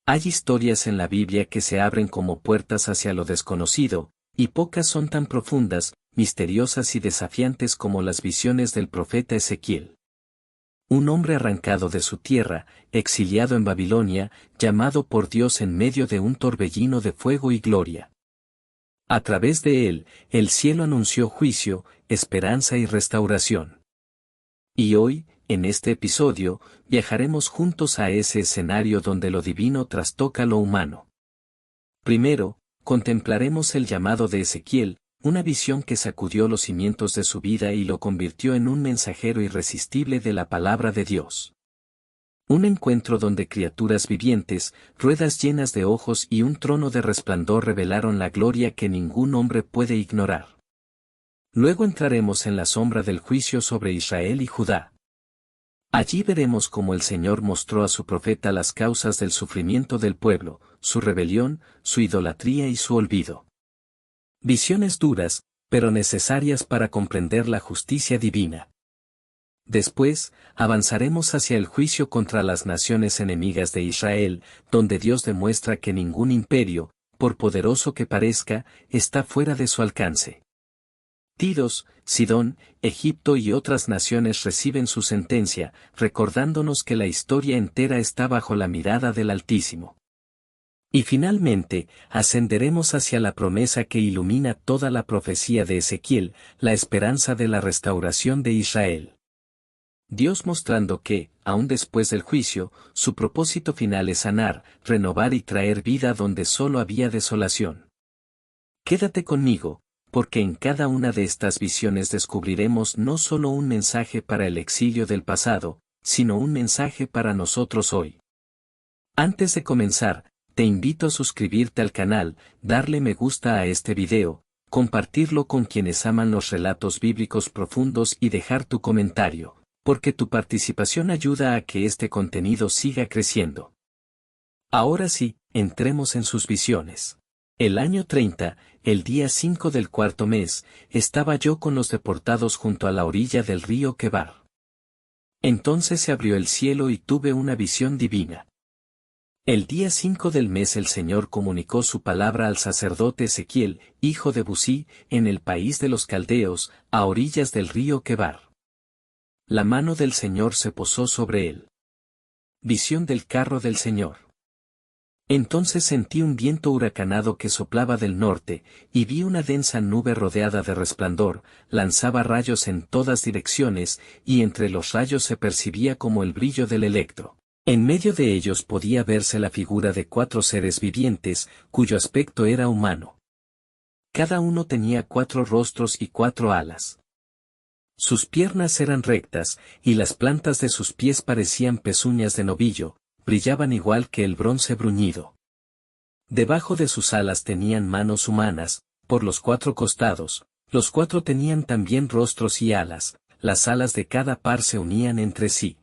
Hay historias en la Biblia que se abren como puertas hacia lo desconocido, y pocas son tan profundas, misteriosas y desafiantes como las visiones del profeta Ezequiel. Un hombre arrancado de su tierra, exiliado en Babilonia, llamado por Dios en medio de un torbellino de fuego y gloria. A través de él, el cielo anunció juicio, esperanza y restauración. Y hoy, en este episodio, viajaremos juntos a ese escenario donde lo divino trastoca lo humano. Primero, contemplaremos el llamado de Ezequiel, una visión que sacudió los cimientos de su vida y lo convirtió en un mensajero irresistible de la palabra de Dios. Un encuentro donde criaturas vivientes, ruedas llenas de ojos y un trono de resplandor revelaron la gloria que ningún hombre puede ignorar. Luego entraremos en la sombra del juicio sobre Israel y Judá. Allí veremos cómo el Señor mostró a su profeta las causas del sufrimiento del pueblo, su rebelión, su idolatría y su olvido. Visiones duras, pero necesarias para comprender la justicia divina. Después, avanzaremos hacia el juicio contra las naciones enemigas de Israel, donde Dios demuestra que ningún imperio, por poderoso que parezca, está fuera de su alcance. Tiros, Sidón, Egipto y otras naciones reciben su sentencia, recordándonos que la historia entera está bajo la mirada del Altísimo. Y finalmente, ascenderemos hacia la promesa que ilumina toda la profecía de Ezequiel, la esperanza de la restauración de Israel. Dios mostrando que, aun después del juicio, su propósito final es sanar, renovar y traer vida donde solo había desolación. Quédate conmigo, porque en cada una de estas visiones descubriremos no solo un mensaje para el exilio del pasado, sino un mensaje para nosotros hoy. Antes de comenzar, te invito a suscribirte al canal, darle me gusta a este video, compartirlo con quienes aman los relatos bíblicos profundos y dejar tu comentario, porque tu participación ayuda a que este contenido siga creciendo. Ahora sí, entremos en sus visiones. El año 30, el día 5 del cuarto mes, estaba yo con los deportados junto a la orilla del río Quebar. Entonces se abrió el cielo y tuve una visión divina. El día 5 del mes el Señor comunicó su palabra al sacerdote Ezequiel, hijo de Busí, en el país de los caldeos, a orillas del río Quebar. La mano del Señor se posó sobre él. Visión del carro del Señor. Entonces sentí un viento huracanado que soplaba del norte, y vi una densa nube rodeada de resplandor, lanzaba rayos en todas direcciones, y entre los rayos se percibía como el brillo del electro. En medio de ellos podía verse la figura de 4 seres vivientes, cuyo aspecto era humano. Cada uno tenía 4 rostros y 4 alas. Sus piernas eran rectas, y las plantas de sus pies parecían pezuñas de novillo, brillaban igual que el bronce bruñido. Debajo de sus alas tenían manos humanas, por los 4 costados, los 4 tenían también rostros y alas, las alas de cada par se unían entre sí.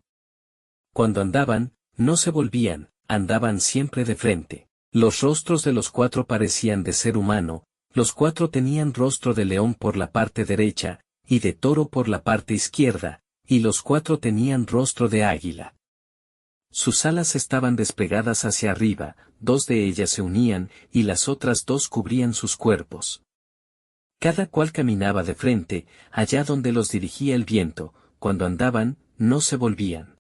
Cuando andaban, no se volvían, andaban siempre de frente. Los rostros de los 4 parecían de ser humano, los 4 tenían rostro de león por la parte derecha, y de toro por la parte izquierda, y los 4 tenían rostro de águila. Sus alas estaban desplegadas hacia arriba, 2 de ellas se unían, y las otras 2 cubrían sus cuerpos. Cada cual caminaba de frente, allá donde los dirigía el viento, cuando andaban, no se volvían.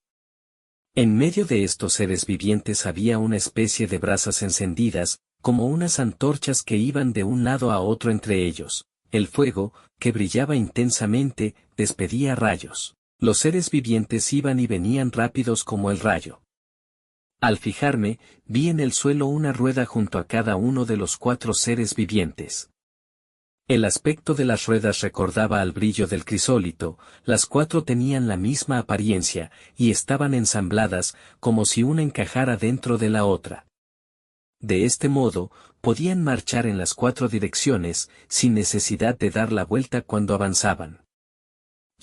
En medio de estos seres vivientes había una especie de brasas encendidas, como unas antorchas que iban de un lado a otro entre ellos. El fuego, que brillaba intensamente, despedía rayos. Los seres vivientes iban y venían rápidos como el rayo. Al fijarme, vi en el suelo una rueda junto a cada uno de los 4 seres vivientes. El aspecto de las ruedas recordaba al brillo del crisólito, las 4 tenían la misma apariencia, y estaban ensambladas, como si una encajara dentro de la otra. De este modo, podían marchar en las 4 direcciones, sin necesidad de dar la vuelta cuando avanzaban.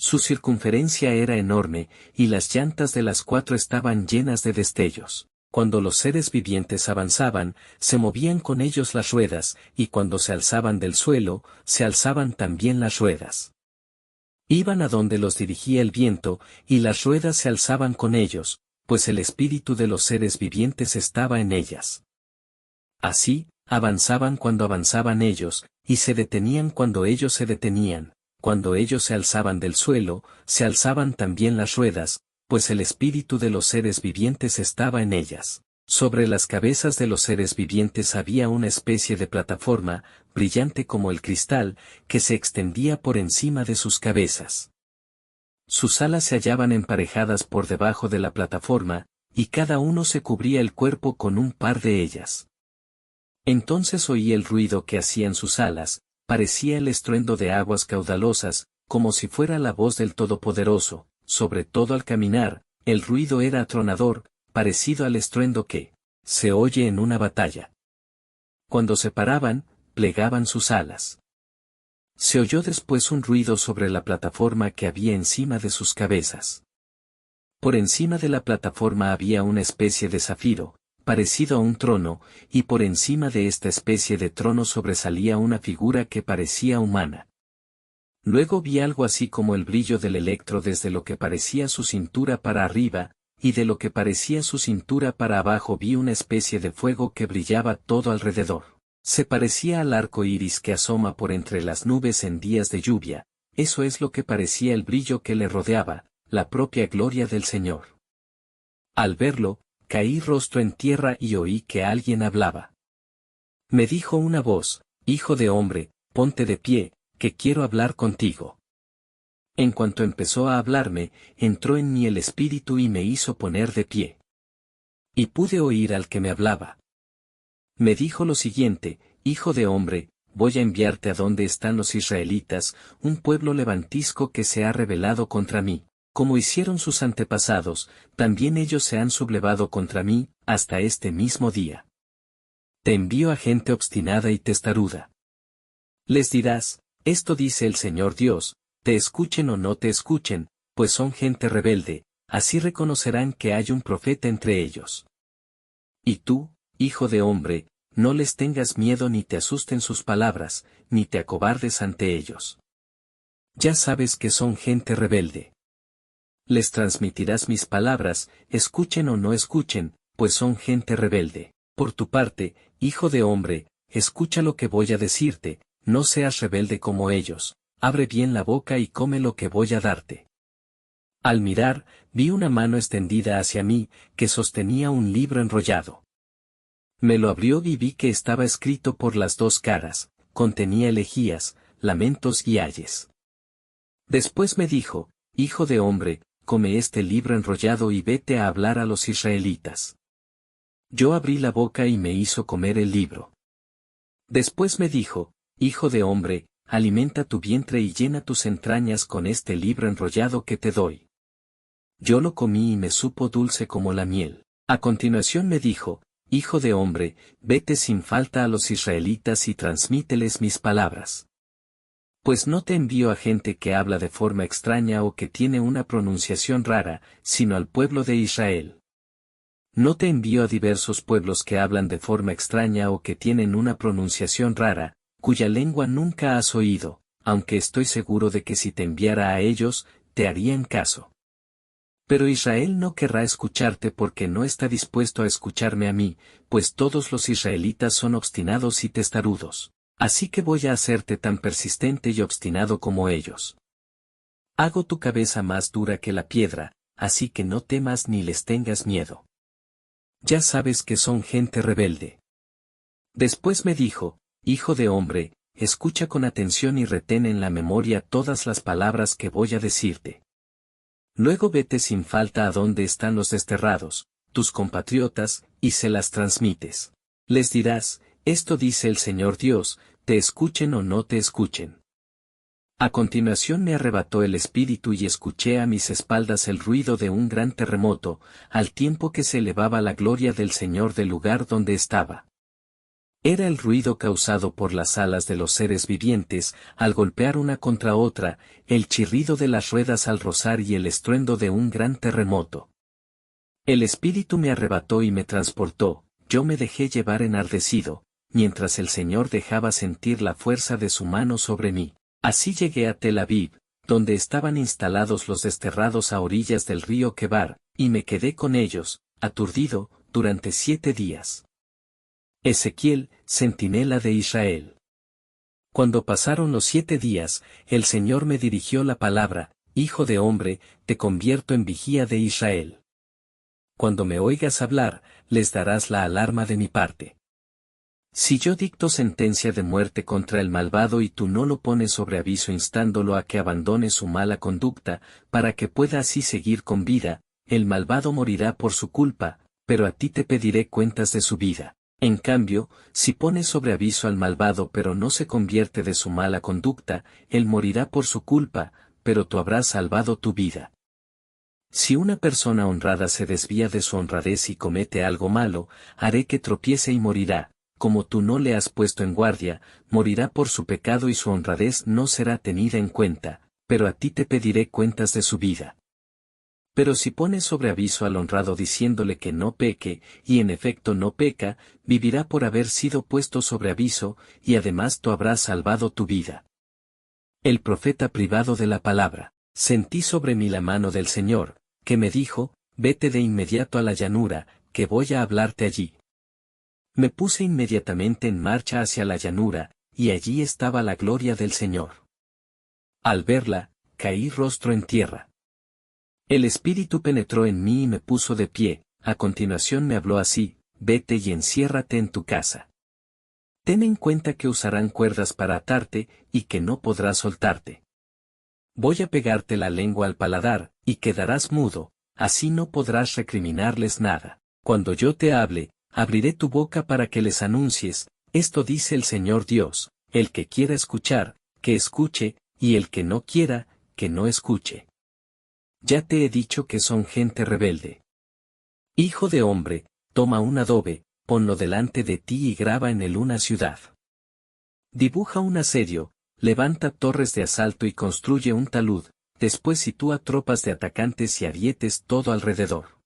Su circunferencia era enorme, y las llantas de las 4 estaban llenas de destellos. Cuando los seres vivientes avanzaban, se movían con ellos las ruedas, y cuando se alzaban del suelo, se alzaban también las ruedas. Iban a donde los dirigía el viento, y las ruedas se alzaban con ellos, pues el espíritu de los seres vivientes estaba en ellas. Así, avanzaban cuando avanzaban ellos, y se detenían cuando ellos se detenían, cuando ellos se alzaban del suelo, se alzaban también las ruedas, pues el espíritu de los seres vivientes estaba en ellas. Sobre las cabezas de los seres vivientes había una especie de plataforma, brillante como el cristal, que se extendía por encima de sus cabezas. Sus alas se hallaban emparejadas por debajo de la plataforma, y cada uno se cubría el cuerpo con un par de ellas. Entonces oí el ruido que hacían sus alas, parecía el estruendo de aguas caudalosas, como si fuera la voz del Todopoderoso, sobre todo al caminar, el ruido era atronador, parecido al estruendo que se oye en una batalla. Cuando se paraban, plegaban sus alas. Se oyó después un ruido sobre la plataforma que había encima de sus cabezas. Por encima de la plataforma había una especie de zafiro, parecido a un trono, y por encima de esta especie de trono sobresalía una figura que parecía humana. Luego vi algo así como el brillo del electro desde lo que parecía su cintura para arriba, y de lo que parecía su cintura para abajo vi una especie de fuego que brillaba todo alrededor. Se parecía al arco iris que asoma por entre las nubes en días de lluvia, eso es lo que parecía el brillo que le rodeaba, la propia gloria del Señor. Al verlo, caí rostro en tierra y oí que alguien hablaba. Me dijo una voz, hijo de hombre, ponte de pie, que quiero hablar contigo. En cuanto empezó a hablarme, entró en mí el espíritu y me hizo poner de pie. Y pude oír al que me hablaba. Me dijo lo siguiente, hijo de hombre, voy a enviarte a donde están los israelitas, un pueblo levantisco que se ha rebelado contra mí. Como hicieron sus antepasados, también ellos se han sublevado contra mí, hasta este mismo día. Te envío a gente obstinada y testaruda. Les dirás, esto dice el Señor Dios, te escuchen o no te escuchen, pues son gente rebelde, así reconocerán que hay un profeta entre ellos. Y tú, hijo de hombre, no les tengas miedo ni te asusten sus palabras, ni te acobardes ante ellos. Ya sabes que son gente rebelde. Les transmitirás mis palabras, escuchen o no escuchen, pues son gente rebelde. Por tu parte, hijo de hombre, escucha lo que voy a decirte, no seas rebelde como ellos, abre bien la boca y come lo que voy a darte. Al mirar, vi una mano extendida hacia mí, que sostenía un libro enrollado. Me lo abrió y vi que estaba escrito por las dos caras, contenía elegías, lamentos y ayes. Después me dijo, hijo de hombre, come este libro enrollado y vete a hablar a los israelitas. Yo abrí la boca y me hizo comer el libro. Después me dijo, hijo de hombre, alimenta tu vientre y llena tus entrañas con este libro enrollado que te doy. Yo lo comí y me supo dulce como la miel. A continuación me dijo, hijo de hombre, vete sin falta a los israelitas y transmíteles mis palabras. Pues no te envío a gente que habla de forma extraña o que tiene una pronunciación rara, sino al pueblo de Israel. No te envío a diversos pueblos que hablan de forma extraña o que tienen una pronunciación rara, cuya lengua nunca has oído, aunque estoy seguro de que si te enviara a ellos, te harían caso. Pero Israel no querrá escucharte porque no está dispuesto a escucharme a mí, pues todos los israelitas son obstinados y testarudos. Así que voy a hacerte tan persistente y obstinado como ellos. Hago tu cabeza más dura que la piedra, así que no temas ni les tengas miedo. Ya sabes que son gente rebelde. Después me dijo, hijo de hombre, escucha con atención y retén en la memoria todas las palabras que voy a decirte. Luego vete sin falta a donde están los desterrados, tus compatriotas, y se las transmites. Les dirás, esto dice el Señor Dios, te escuchen o no te escuchen. A continuación me arrebató el espíritu y escuché a mis espaldas el ruido de un gran terremoto, al tiempo que se elevaba la gloria del Señor del lugar donde estaba. Era el ruido causado por las alas de los seres vivientes, al golpear una contra otra, el chirrido de las ruedas al rozar y el estruendo de un gran terremoto. El espíritu me arrebató y me transportó, yo me dejé llevar enardecido, mientras el Señor dejaba sentir la fuerza de su mano sobre mí. Así llegué a Tel Aviv, donde estaban instalados los desterrados a orillas del río Quebar, y me quedé con ellos, aturdido, durante 7 días. Ezequiel, centinela de Israel. Cuando pasaron los 7 días, el Señor me dirigió la palabra: Hijo de hombre, te convierto en vigía de Israel. Cuando me oigas hablar, les darás la alarma de mi parte. Si yo dicto sentencia de muerte contra el malvado y tú no lo pones sobre aviso instándolo a que abandone su mala conducta, para que pueda así seguir con vida, el malvado morirá por su culpa, pero a ti te pediré cuentas de su vida. En cambio, si pones sobre aviso al malvado pero no se convierte de su mala conducta, él morirá por su culpa, pero tú habrás salvado tu vida. Si una persona honrada se desvía de su honradez y comete algo malo, haré que tropiece y morirá. Como tú no le has puesto en guardia, morirá por su pecado y su honradez no será tenida en cuenta, pero a ti te pediré cuentas de su vida. Pero si pones sobre aviso al honrado diciéndole que no peque, y en efecto no peca, vivirá por haber sido puesto sobre aviso, y además tú habrás salvado tu vida. El profeta privado de la palabra. Sentí sobre mí la mano del Señor, que me dijo: vete de inmediato a la llanura, que voy a hablarte allí. Me puse inmediatamente en marcha hacia la llanura, y allí estaba la gloria del Señor. Al verla, caí rostro en tierra. El Espíritu penetró en mí y me puso de pie. A continuación me habló así: vete y enciérrate en tu casa. Ten en cuenta que usarán cuerdas para atarte, y que no podrás soltarte. Voy a pegarte la lengua al paladar, y quedarás mudo, así no podrás recriminarles nada. Cuando yo te hable, abriré tu boca para que les anuncies: esto dice el Señor Dios. El que quiera escuchar, que escuche, y el que no quiera, que no escuche. Ya te he dicho que son gente rebelde. Hijo de hombre, toma un adobe, ponlo delante de ti y graba en él una ciudad. Dibuja un asedio, levanta torres de asalto y construye un talud, después sitúa tropas de atacantes y arietes todo alrededor.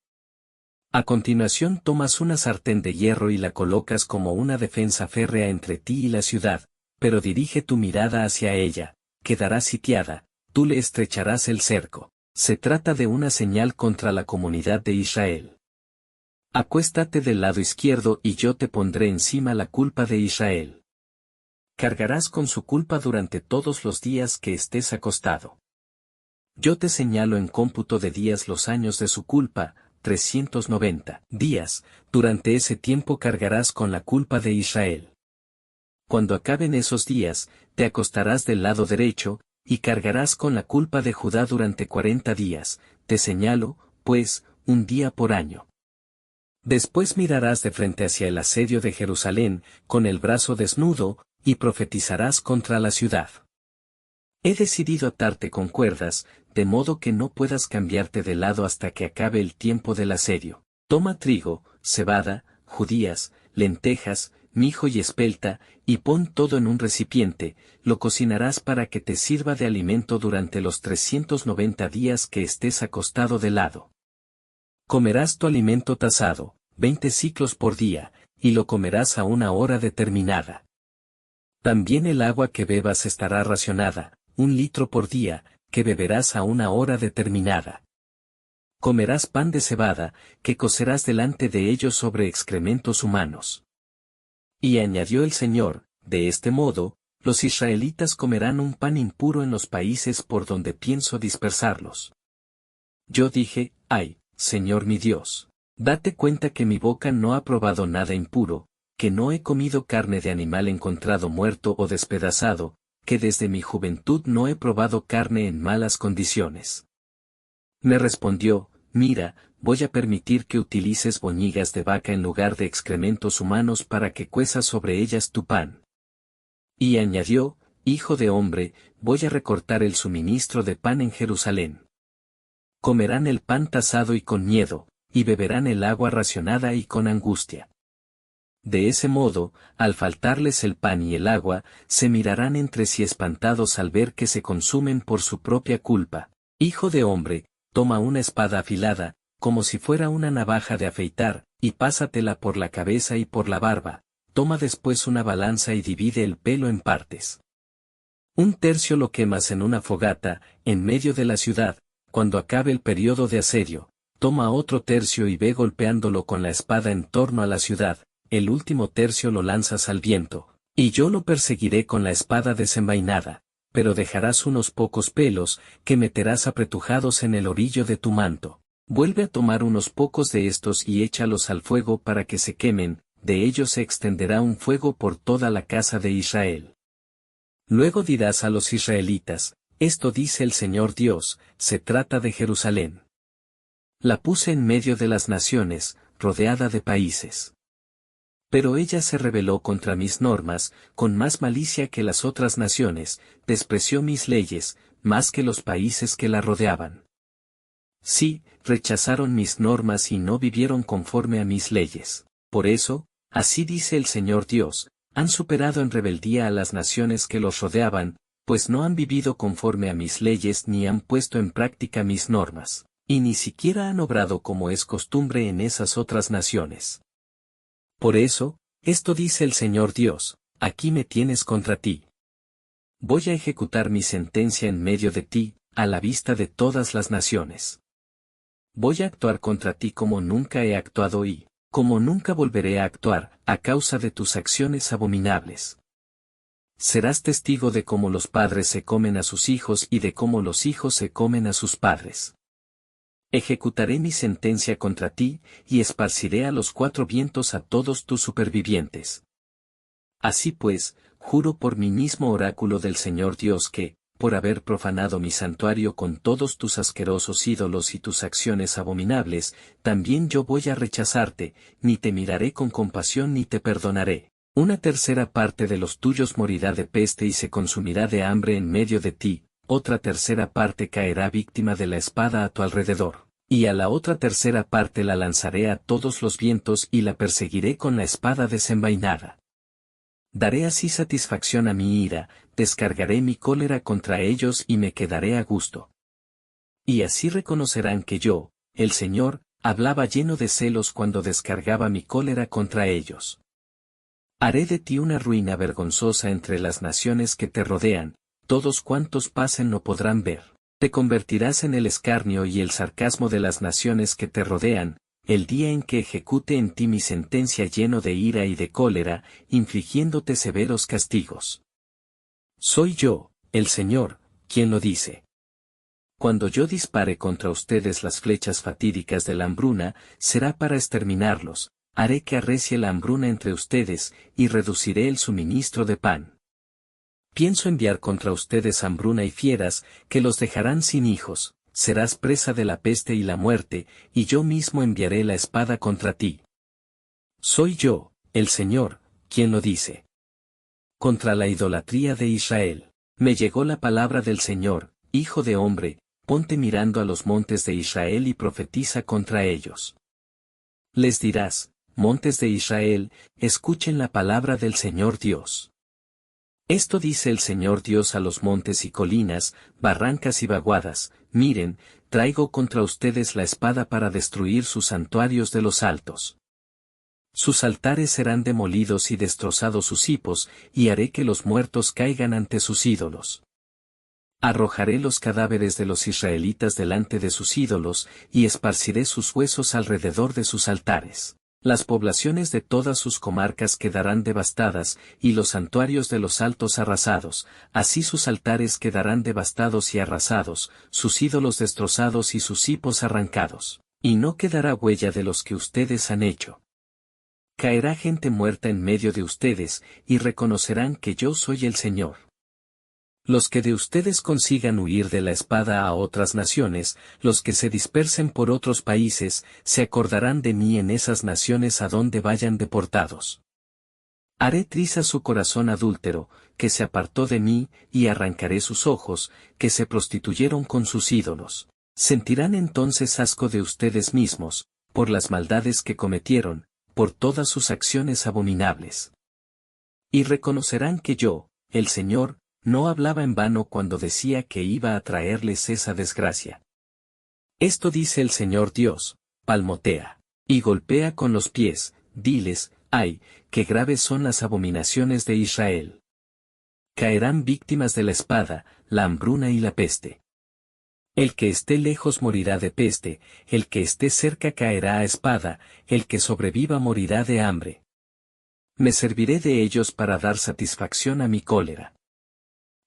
A continuación tomas una sartén de hierro y la colocas como una defensa férrea entre ti y la ciudad, pero dirige tu mirada hacia ella, quedará sitiada, tú le estrecharás el cerco. Se trata de una señal contra la comunidad de Israel. Acuéstate del lado izquierdo y yo te pondré encima la culpa de Israel. Cargarás con su culpa durante todos los días que estés acostado. Yo te señalo en cómputo de días los años de su culpa, 390 días, durante ese tiempo cargarás con la culpa de Israel. Cuando acaben esos días, te acostarás del lado derecho, y cargarás con la culpa de Judá durante 40 días, te señalo, pues, un día por año. Después mirarás de frente hacia el asedio de Jerusalén, con el brazo desnudo, y profetizarás contra la ciudad. He decidido atarte con cuerdas, de modo que no puedas cambiarte de lado hasta que acabe el tiempo del asedio. Toma trigo, cebada, judías, lentejas, mijo y espelta, y pon todo en un recipiente, lo cocinarás para que te sirva de alimento durante los 390 días que estés acostado de lado. Comerás tu alimento tasado, 20 siclos por día, y lo comerás a una hora determinada. También el agua que bebas estará racionada, 1 litro por día, que beberás a una hora determinada. Comerás pan de cebada, que cocerás delante de ellos sobre excrementos humanos. Y añadió el Señor: de este modo, los israelitas comerán un pan impuro en los países por donde pienso dispersarlos. Yo dije: ay, Señor mi Dios, date cuenta que mi boca no ha probado nada impuro, que no he comido carne de animal encontrado muerto o despedazado, que desde mi juventud no he probado carne en malas condiciones. Me respondió: mira, voy a permitir que utilices boñigas de vaca en lugar de excrementos humanos para que cuezas sobre ellas tu pan. Y añadió: hijo de hombre, voy a recortar el suministro de pan en Jerusalén. Comerán el pan tasado y con miedo, y beberán el agua racionada y con angustia. De ese modo, al faltarles el pan y el agua, se mirarán entre sí espantados al ver que se consumen por su propia culpa. Hijo de hombre, toma una espada afilada, como si fuera una navaja de afeitar, y pásatela por la cabeza y por la barba. Toma después una balanza y divide el pelo en partes. 1/3 lo quemas en una fogata, en medio de la ciudad. Cuando acabe el periodo de asedio, toma otro tercio y ve golpeándolo con la espada en torno a la ciudad, el último tercio lo lanzas al viento, y yo lo perseguiré con la espada desenvainada, pero dejarás unos pocos pelos, que meterás apretujados en el orillo de tu manto. Vuelve a tomar unos pocos de estos y échalos al fuego para que se quemen, de ellos se extenderá un fuego por toda la casa de Israel. Luego dirás a los israelitas, esto dice el Señor Dios, se trata de Jerusalén. La puse en medio de las naciones, rodeada de países. Pero ella se rebeló contra mis normas, con más malicia que las otras naciones, despreció mis leyes, más que los países que la rodeaban. Sí, rechazaron mis normas y no vivieron conforme a mis leyes. Por eso, así dice el Señor Dios, han superado en rebeldía a las naciones que los rodeaban, pues no han vivido conforme a mis leyes ni han puesto en práctica mis normas, y ni siquiera han obrado como es costumbre en esas otras naciones. Por eso, esto dice el Señor Dios, aquí me tienes contra ti. Voy a ejecutar mi sentencia en medio de ti, a la vista de todas las naciones. Voy a actuar contra ti como nunca he actuado y, como nunca volveré a actuar, a causa de tus acciones abominables. Serás testigo de cómo los padres se comen a sus hijos y de cómo los hijos se comen a sus padres. Ejecutaré mi sentencia contra ti, y esparciré a los cuatro vientos a todos tus supervivientes. Así pues, juro por mi mismo oráculo del Señor Dios que, por haber profanado mi santuario con todos tus asquerosos ídolos y tus acciones abominables, también yo voy a rechazarte, ni te miraré con compasión ni te perdonaré. Una tercera parte de los tuyos morirá de peste y se consumirá de hambre en medio de ti, otra tercera parte caerá víctima de la espada a tu alrededor, y a la otra tercera parte la lanzaré a todos los vientos y la perseguiré con la espada desenvainada. Daré así satisfacción a mi ira, descargaré mi cólera contra ellos y me quedaré a gusto. Y así reconocerán que yo, el Señor, hablaba lleno de celos cuando descargaba mi cólera contra ellos. Haré de ti una ruina vergonzosa entre las naciones que te rodean, todos cuantos pasen no podrán ver. Te convertirás en el escarnio y el sarcasmo de las naciones que te rodean, el día en que ejecute en ti mi sentencia lleno de ira y de cólera, infligiéndote severos castigos. Soy yo, el Señor, quien lo dice. Cuando yo dispare contra ustedes las flechas fatídicas de la hambruna, será para exterminarlos, haré que arrecie la hambruna entre ustedes, y reduciré el suministro de pan. Pienso enviar contra ustedes hambruna y fieras, que los dejarán sin hijos, serás presa de la peste y la muerte, y yo mismo enviaré la espada contra ti. Soy yo, el Señor, quien lo dice. Contra la idolatría de Israel, me llegó la palabra del Señor, hijo de hombre, ponte mirando a los montes de Israel y profetiza contra ellos. Les dirás, montes de Israel, escuchen la palabra del Señor Dios. Esto dice el Señor Dios a los montes y colinas, barrancas y vaguadas, miren, traigo contra ustedes la espada para destruir sus santuarios de los altos. Sus altares serán demolidos y destrozados sus hipos, y haré que los muertos caigan ante sus ídolos. Arrojaré los cadáveres de los israelitas delante de sus ídolos, y esparciré sus huesos alrededor de sus altares. Las poblaciones de todas sus comarcas quedarán devastadas, y los santuarios de los altos arrasados, así sus altares quedarán devastados y arrasados, sus ídolos destrozados y sus hipos arrancados, y no quedará huella de los que ustedes han hecho. Caerá gente muerta en medio de ustedes, y reconocerán que yo soy el Señor. Los que de ustedes consigan huir de la espada a otras naciones, los que se dispersen por otros países, se acordarán de mí en esas naciones a donde vayan deportados. Haré trizas su corazón adúltero, que se apartó de mí, y arrancaré sus ojos, que se prostituyeron con sus ídolos. Sentirán entonces asco de ustedes mismos, por las maldades que cometieron, por todas sus acciones abominables. Y reconocerán que yo, el Señor, no hablaba en vano cuando decía que iba a traerles esa desgracia. Esto dice el Señor Dios, palmotea, y golpea con los pies, diles, ay, qué graves son las abominaciones de Israel. Caerán víctimas de la espada, la hambruna y la peste. El que esté lejos morirá de peste, el que esté cerca caerá a espada, el que sobreviva morirá de hambre. Me serviré de ellos para dar satisfacción a mi cólera.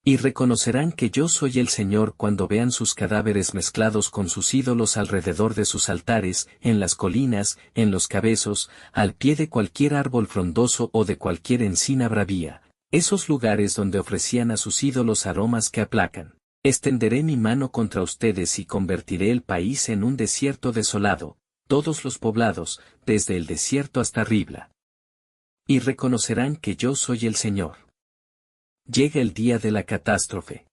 Y reconocerán que yo soy el Señor cuando vean sus cadáveres mezclados con sus ídolos alrededor de sus altares, en las colinas, en los cabezos, al pie de cualquier árbol frondoso o de cualquier encina bravía, esos lugares donde ofrecían a sus ídolos aromas que aplacan. Extenderé mi mano contra ustedes y convertiré el país en un desierto desolado, todos los poblados, desde el desierto hasta Ribla. Y reconocerán que yo soy el Señor. Llega el día de la catástrofe.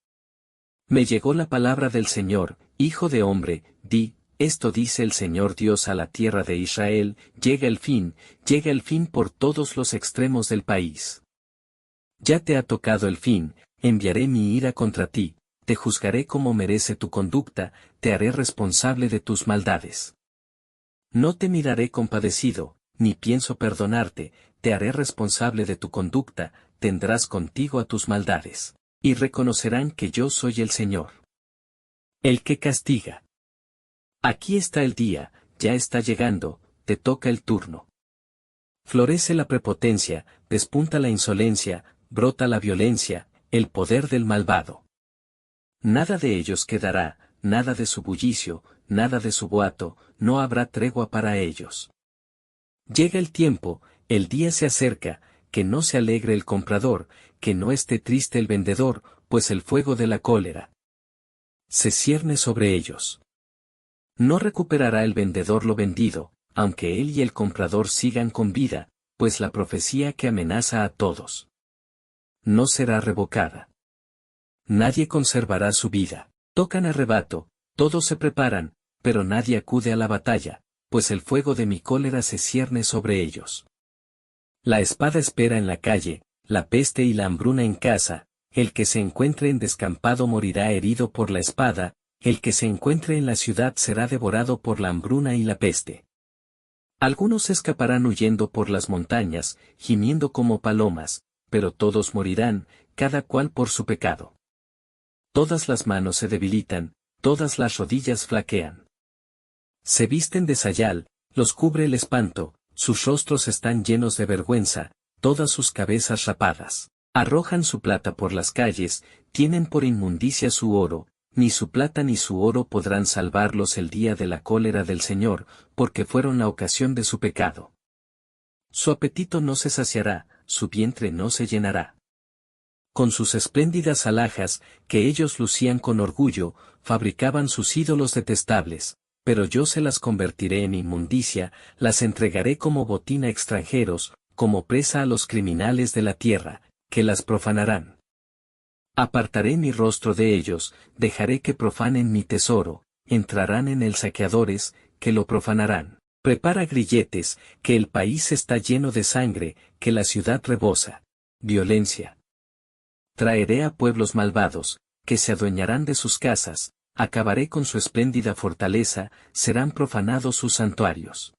Me llegó la palabra del Señor, hijo de hombre, di, esto dice el Señor Dios a la tierra de Israel, llega el fin por todos los extremos del país. Ya te ha tocado el fin, enviaré mi ira contra ti. Te juzgaré como merece tu conducta, te haré responsable de tus maldades. No te miraré compadecido, ni pienso perdonarte, te haré responsable de tu conducta, tendrás contigo a tus maldades. Y reconocerán que yo soy el Señor. El que castiga. Aquí está el día, ya está llegando, te toca el turno. Florece la prepotencia, despunta la insolencia, brota la violencia, el poder del malvado. Nada de ellos quedará, nada de su bullicio, nada de su boato, no habrá tregua para ellos. Llega el tiempo, el día se acerca, que no se alegre el comprador, que no esté triste el vendedor, pues el fuego de la cólera se cierne sobre ellos. No recuperará el vendedor lo vendido, aunque él y el comprador sigan con vida, pues la profecía que amenaza a todos no será revocada. Nadie conservará su vida. Tocan arrebato, todos se preparan, pero nadie acude a la batalla, pues el fuego de mi cólera se cierne sobre ellos. La espada espera en la calle, la peste y la hambruna en casa, el que se encuentre en descampado morirá herido por la espada, el que se encuentre en la ciudad será devorado por la hambruna y la peste. Algunos escaparán huyendo por las montañas, gimiendo como palomas, pero todos morirán, cada cual por su pecado. Todas las manos se debilitan, todas las rodillas flaquean. Se visten de sayal, los cubre el espanto, sus rostros están llenos de vergüenza, todas sus cabezas rapadas. Arrojan su plata por las calles, tienen por inmundicia su oro, ni su plata ni su oro podrán salvarlos el día de la cólera del Señor, porque fueron la ocasión de su pecado. Su apetito no se saciará, su vientre no se llenará. Con sus espléndidas alhajas, que ellos lucían con orgullo, fabricaban sus ídolos detestables, pero yo se las convertiré en inmundicia, las entregaré como botín a extranjeros, como presa a los criminales de la tierra, que las profanarán. Apartaré mi rostro de ellos, dejaré que profanen mi tesoro, entrarán en él saqueadores, que lo profanarán. Prepara grilletes, que el país está lleno de sangre, que la ciudad rebosa violencia. Traeré a pueblos malvados, que se adueñarán de sus casas, acabaré con su espléndida fortaleza, serán profanados sus santuarios.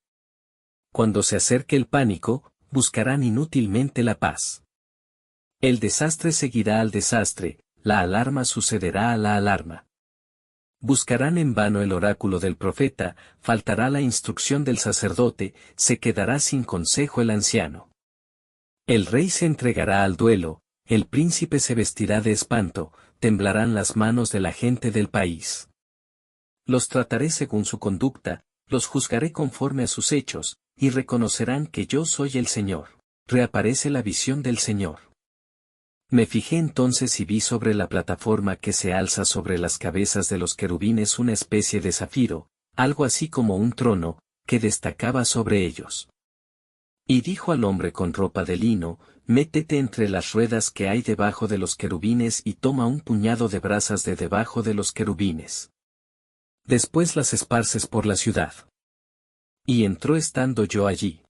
Cuando se acerque el pánico, buscarán inútilmente la paz. El desastre seguirá al desastre, la alarma sucederá a la alarma. Buscarán en vano el oráculo del profeta, faltará la instrucción del sacerdote, se quedará sin consejo el anciano. El rey se entregará al duelo, el príncipe se vestirá de espanto, temblarán las manos de la gente del país. Los trataré según su conducta, los juzgaré conforme a sus hechos, y reconocerán que yo soy el Señor. Reaparece la visión del Señor. Me fijé entonces y vi sobre la plataforma que se alza sobre las cabezas de los querubines una especie de zafiro, algo así como un trono, que destacaba sobre ellos. Y dijo al hombre con ropa de lino, métete entre las ruedas que hay debajo de los querubines y toma un puñado de brasas de debajo de los querubines. Después las esparces por la ciudad. Y entró estando yo allí.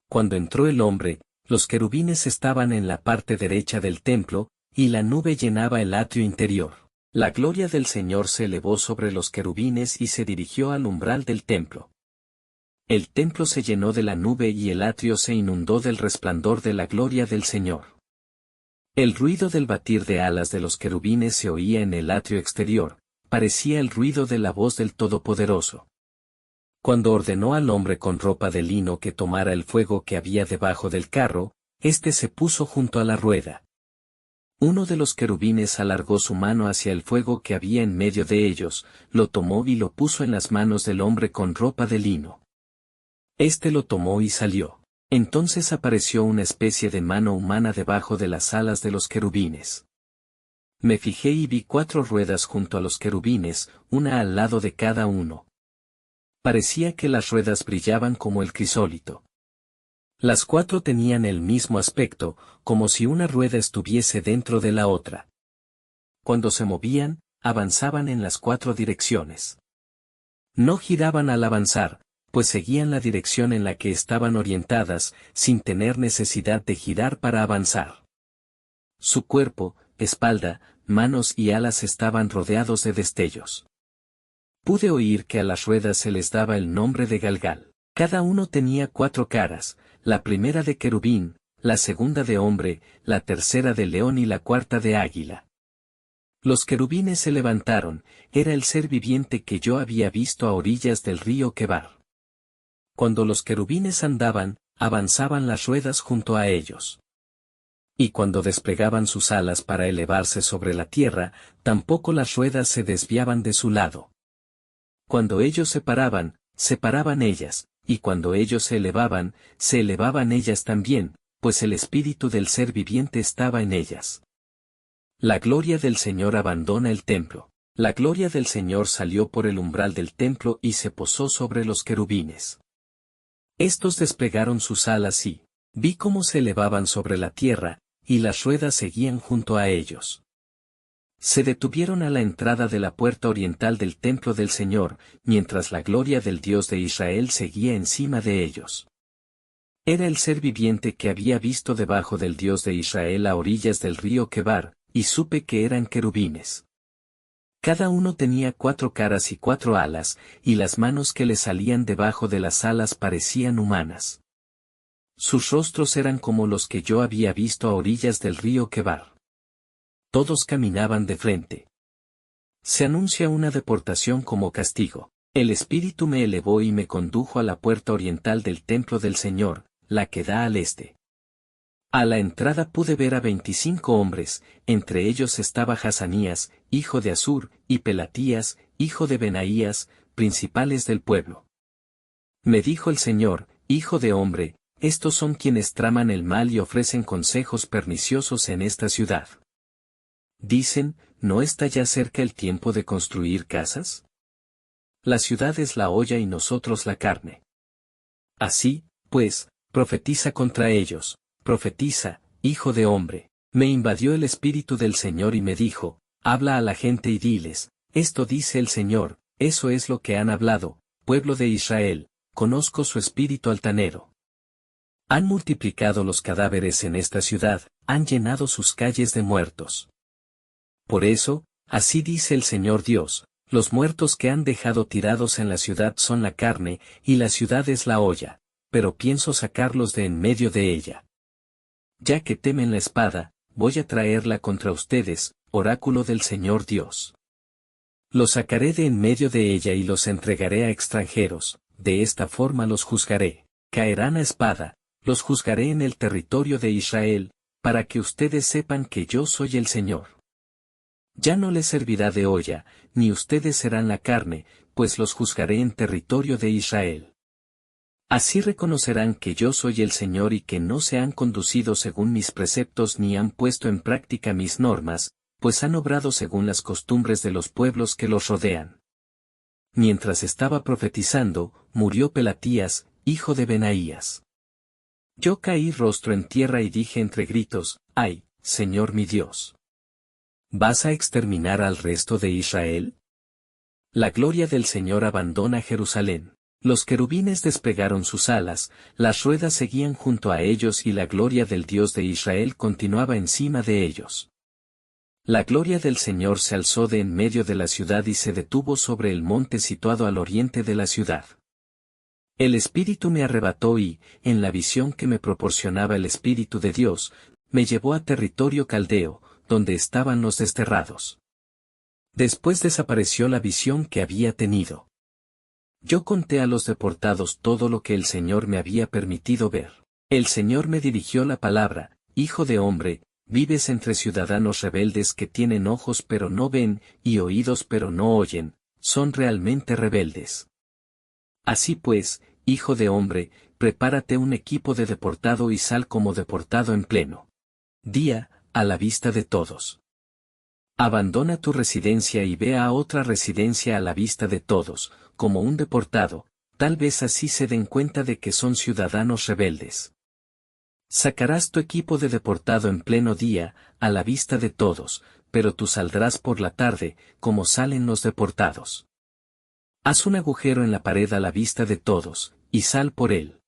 Cuando entró el hombre, los querubines estaban en la parte derecha del templo, y la nube llenaba el atrio interior. La gloria del Señor se elevó sobre los querubines y se dirigió al umbral del templo. El templo se llenó de la nube y el atrio se inundó del resplandor de la gloria del Señor. El ruido del batir de alas de los querubines se oía en el atrio exterior, parecía el ruido de la voz del Todopoderoso. Cuando ordenó al hombre con ropa de lino que tomara el fuego que había debajo del carro, éste se puso junto a la rueda. Uno de los querubines alargó su mano hacia el fuego que había en medio de ellos, lo tomó y lo puso en las manos del hombre con ropa de lino. Este lo tomó y salió. Entonces apareció una especie de mano humana debajo de las alas de los querubines. Me fijé y vi 4 ruedas junto a los querubines, una al lado de cada uno. Parecía que las ruedas brillaban como el crisólito. Las 4 tenían el mismo aspecto, como si una rueda estuviese dentro de la otra. Cuando se movían, avanzaban en las 4 direcciones. No giraban al avanzar, pues seguían la dirección en la que estaban orientadas, sin tener necesidad de girar para avanzar. Su cuerpo, espalda, manos y alas estaban rodeados de destellos. Pude oír que a las ruedas se les daba el nombre de Galgal. Cada uno tenía 4 caras, la primera de querubín, la segunda de hombre, la tercera de león y la cuarta de águila. Los querubines se levantaron, era el ser viviente que yo había visto a orillas del río Quebar. Cuando los querubines andaban, avanzaban las ruedas junto a ellos. Y cuando desplegaban sus alas para elevarse sobre la tierra, tampoco las ruedas se desviaban de su lado. Cuando ellos se paraban ellas, y cuando ellos se elevaban ellas también, pues el espíritu del ser viviente estaba en ellas. La gloria del Señor abandona el templo. La gloria del Señor salió por el umbral del templo y se posó sobre los querubines. Estos desplegaron sus alas y vi cómo se elevaban sobre la tierra, y las ruedas seguían junto a ellos. Se detuvieron a la entrada de la puerta oriental del templo del Señor, mientras la gloria del Dios de Israel seguía encima de ellos. Era el ser viviente que había visto debajo del Dios de Israel a orillas del río Quebar, y supe que eran querubines. Cada uno tenía 4 caras y 4 alas, y las manos que le salían debajo de las alas parecían humanas. Sus rostros eran como los que yo había visto a orillas del río Quebar. Todos caminaban de frente. Se anuncia una deportación como castigo. El Espíritu me elevó y me condujo a la puerta oriental del templo del Señor, la que da al este. A la entrada pude ver a 25 hombres, entre ellos estaba Hazanías, hijo de Azur, y Pelatías, hijo de Benaías, principales del pueblo. Me dijo el Señor, hijo de hombre, estos son quienes traman el mal y ofrecen consejos perniciosos en esta ciudad. Dicen, ¿no está ya cerca el tiempo de construir casas? La ciudad es la olla y nosotros la carne. Así, pues, profetiza contra ellos, profetiza, hijo de hombre. Me invadió el Espíritu del Señor y me dijo, habla a la gente y diles, esto dice el Señor, eso es lo que han hablado, pueblo de Israel, conozco su espíritu altanero. Han multiplicado los cadáveres en esta ciudad, han llenado sus calles de muertos. Por eso, así dice el Señor Dios, los muertos que han dejado tirados en la ciudad son la carne, y la ciudad es la olla, pero pienso sacarlos de en medio de ella. Ya que temen la espada, voy a traerla contra ustedes, oráculo del Señor Dios. Los sacaré de en medio de ella y los entregaré a extranjeros, de esta forma los juzgaré, caerán a espada, los juzgaré en el territorio de Israel, para que ustedes sepan que yo soy el Señor. Ya no les servirá de olla, ni ustedes serán la carne, pues los juzgaré en territorio de Israel. Así reconocerán que yo soy el Señor y que no se han conducido según mis preceptos ni han puesto en práctica mis normas, pues han obrado según las costumbres de los pueblos que los rodean. Mientras estaba profetizando, murió Pelatías, hijo de Benaías. Yo caí rostro en tierra y dije entre gritos, ¡ay, Señor mi Dios! ¿Vas a exterminar al resto de Israel? La gloria del Señor abandona Jerusalén. Los querubines desplegaron sus alas, las ruedas seguían junto a ellos y la gloria del Dios de Israel continuaba encima de ellos. La gloria del Señor se alzó de en medio de la ciudad y se detuvo sobre el monte situado al oriente de la ciudad. El Espíritu me arrebató y, en la visión que me proporcionaba el Espíritu de Dios, me llevó a territorio caldeo, donde estaban los desterrados. Después desapareció la visión que había tenido. Yo conté a los deportados todo lo que el Señor me había permitido ver. El Señor me dirigió la palabra: Hijo de hombre, vives entre ciudadanos rebeldes que tienen ojos pero no ven, y oídos pero no oyen, son realmente rebeldes. Así pues, hijo de hombre, prepárate un equipo de deportado y sal como deportado en pleno día, a la vista de todos. Abandona tu residencia y ve a otra residencia a la vista de todos, como un deportado, tal vez así se den cuenta de que son ciudadanos rebeldes. Sacarás tu equipo de deportado en pleno día, a la vista de todos, pero tú saldrás por la tarde, como salen los deportados. Haz un agujero en la pared a la vista de todos, y sal por él.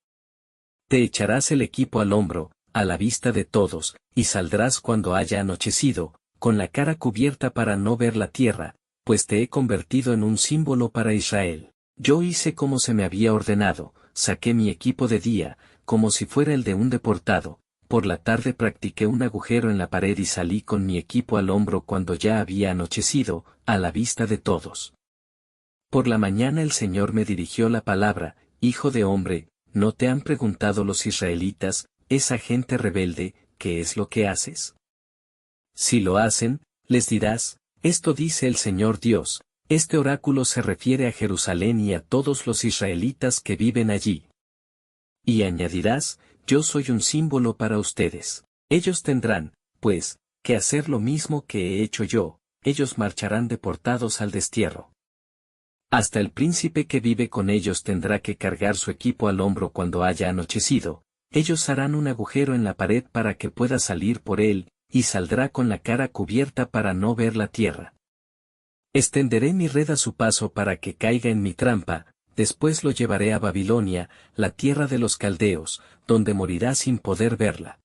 Te echarás el equipo al hombro, a la vista de todos, y saldrás cuando haya anochecido, con la cara cubierta para no ver la tierra, pues te he convertido en un símbolo para Israel. Yo hice como se me había ordenado, saqué mi equipo de día, como si fuera el de un deportado, por la tarde practiqué un agujero en la pared y salí con mi equipo al hombro cuando ya había anochecido, a la vista de todos. Por la mañana el Señor me dirigió la palabra: Hijo de hombre, ¿no te han preguntado los israelitas, esa gente rebelde, qué es lo que haces? Si lo hacen, les dirás: esto dice el Señor Dios, este oráculo se refiere a Jerusalén y a todos los israelitas que viven allí. Y añadirás: yo soy un símbolo para ustedes. Ellos tendrán, pues, que hacer lo mismo que he hecho yo, ellos marcharán deportados al destierro. Hasta el príncipe que vive con ellos tendrá que cargar su equipo al hombro cuando haya anochecido, ellos harán un agujero en la pared para que pueda salir por él, y saldrá con la cara cubierta para no ver la tierra. Extenderé mi red a su paso para que caiga en mi trampa, después lo llevaré a Babilonia, la tierra de los caldeos, donde morirá sin poder verla.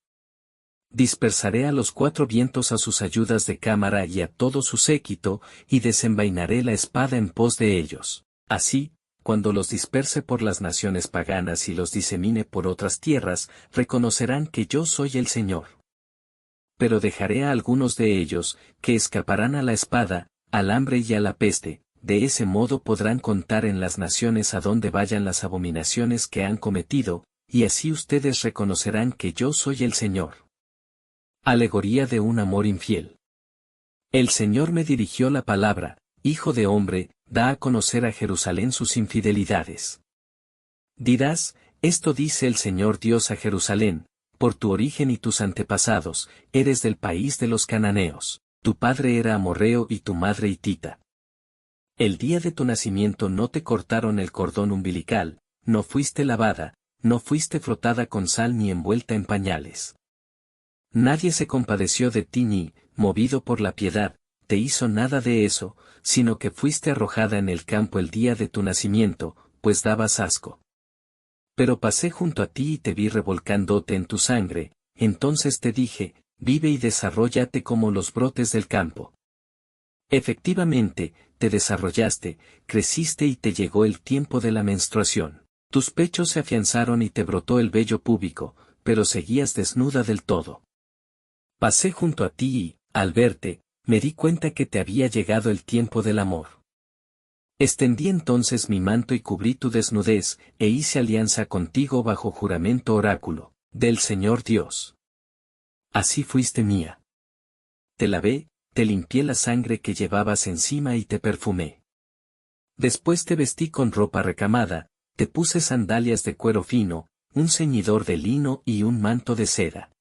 Dispersaré a los 4 vientos a sus ayudas de cámara y a todo su séquito, y desenvainaré la espada en pos de ellos. Así, cuando los disperse por las naciones paganas y los disemine por otras tierras, reconocerán que yo soy el Señor. Pero dejaré a algunos de ellos, que escaparán a la espada, al hambre y a la peste, de ese modo podrán contar en las naciones a donde vayan las abominaciones que han cometido, y así ustedes reconocerán que yo soy el Señor. Alegoría de un amor infiel. El Señor me dirigió la palabra: Hijo de hombre, da a conocer a Jerusalén sus infidelidades. Dirás: esto dice el Señor Dios a Jerusalén: por tu origen y tus antepasados, eres del país de los cananeos, tu padre era amorreo y tu madre hitita. El día de tu nacimiento no te cortaron el cordón umbilical, no fuiste lavada, no fuiste frotada con sal ni envuelta en pañales. Nadie se compadeció de ti ni, movido por la piedad, te hizo nada de eso, sino que fuiste arrojada en el campo el día de tu nacimiento, pues dabas asco. Pero pasé junto a ti y te vi revolcándote en tu sangre, entonces te dije: vive y desarróllate como los brotes del campo. Efectivamente, te desarrollaste, creciste y te llegó el tiempo de la menstruación. Tus pechos se afianzaron y te brotó el vello púbico, pero seguías desnuda del todo. Pasé junto a ti y, al verte, me di cuenta que te había llegado el tiempo del amor. Extendí entonces mi manto y cubrí tu desnudez, e hice alianza contigo bajo juramento oráculo, del Señor Dios. Así fuiste mía. Te lavé, te limpié la sangre que llevabas encima y te perfumé. Después te vestí con ropa recamada, te puse sandalias de cuero fino, un ceñidor de lino y un manto de seda.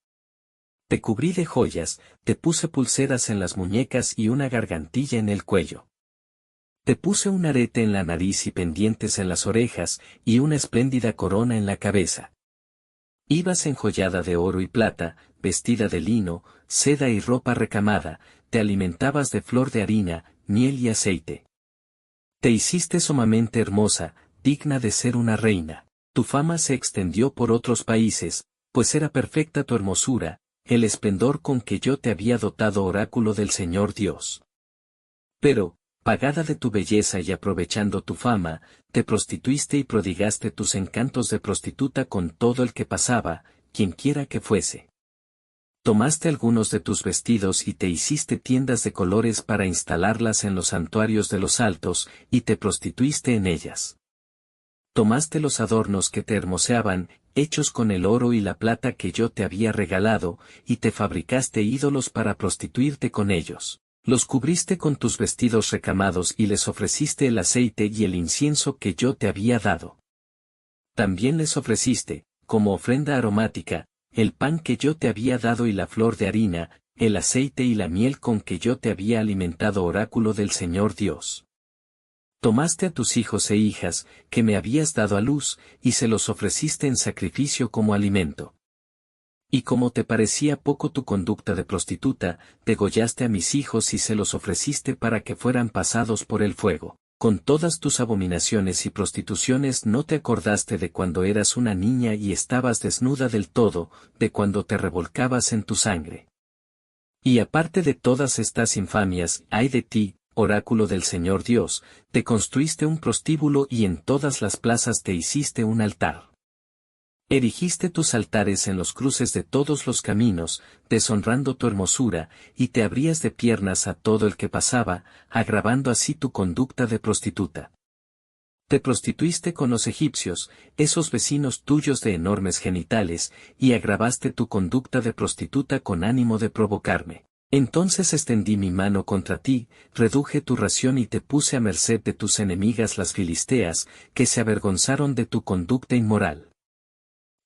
Te cubrí de joyas, te puse pulseras en las muñecas y una gargantilla en el cuello. Te puse un arete en la nariz y pendientes en las orejas, y una espléndida corona en la cabeza. Ibas enjollada de oro y plata, vestida de lino, seda y ropa recamada, te alimentabas de flor de harina, miel y aceite. Te hiciste sumamente hermosa, digna de ser una reina. Tu fama se extendió por otros países, pues era perfecta tu hermosura, el esplendor con que yo te había dotado, oráculo del Señor Dios. Pero, pagada de tu belleza y aprovechando tu fama, te prostituiste y prodigaste tus encantos de prostituta con todo el que pasaba, quienquiera que fuese. Tomaste algunos de tus vestidos y te hiciste tiendas de colores para instalarlas en los santuarios de los altos, y te prostituiste en ellas. Tomaste los adornos que te hermoseaban, hechos con el oro y la plata que yo te había regalado, y te fabricaste ídolos para prostituirte con ellos. Los cubriste con tus vestidos recamados y les ofreciste el aceite y el incienso que yo te había dado. También les ofreciste, como ofrenda aromática, el pan que yo te había dado y la flor de harina, el aceite y la miel con que yo te había alimentado, oráculo del Señor Dios. Tomaste a tus hijos e hijas, que me habías dado a luz, y se los ofreciste en sacrificio como alimento. Y como te parecía poco tu conducta de prostituta, degollaste a mis hijos y se los ofreciste para que fueran pasados por el fuego. Con todas tus abominaciones y prostituciones no te acordaste de cuando eras una niña y estabas desnuda del todo, de cuando te revolcabas en tu sangre. Y aparte de todas estas infamias, ay de ti, oráculo del Señor Dios, te construiste un prostíbulo y en todas las plazas te hiciste un altar. Erigiste tus altares en los cruces de todos los caminos, deshonrando tu hermosura, y te abrías de piernas a todo el que pasaba, agravando así tu conducta de prostituta. Te prostituiste con los egipcios, esos vecinos tuyos de enormes genitales, y agravaste tu conducta de prostituta con ánimo de provocarme. Entonces extendí mi mano contra ti, reduje tu ración y te puse a merced de tus enemigas las filisteas, que se avergonzaron de tu conducta inmoral.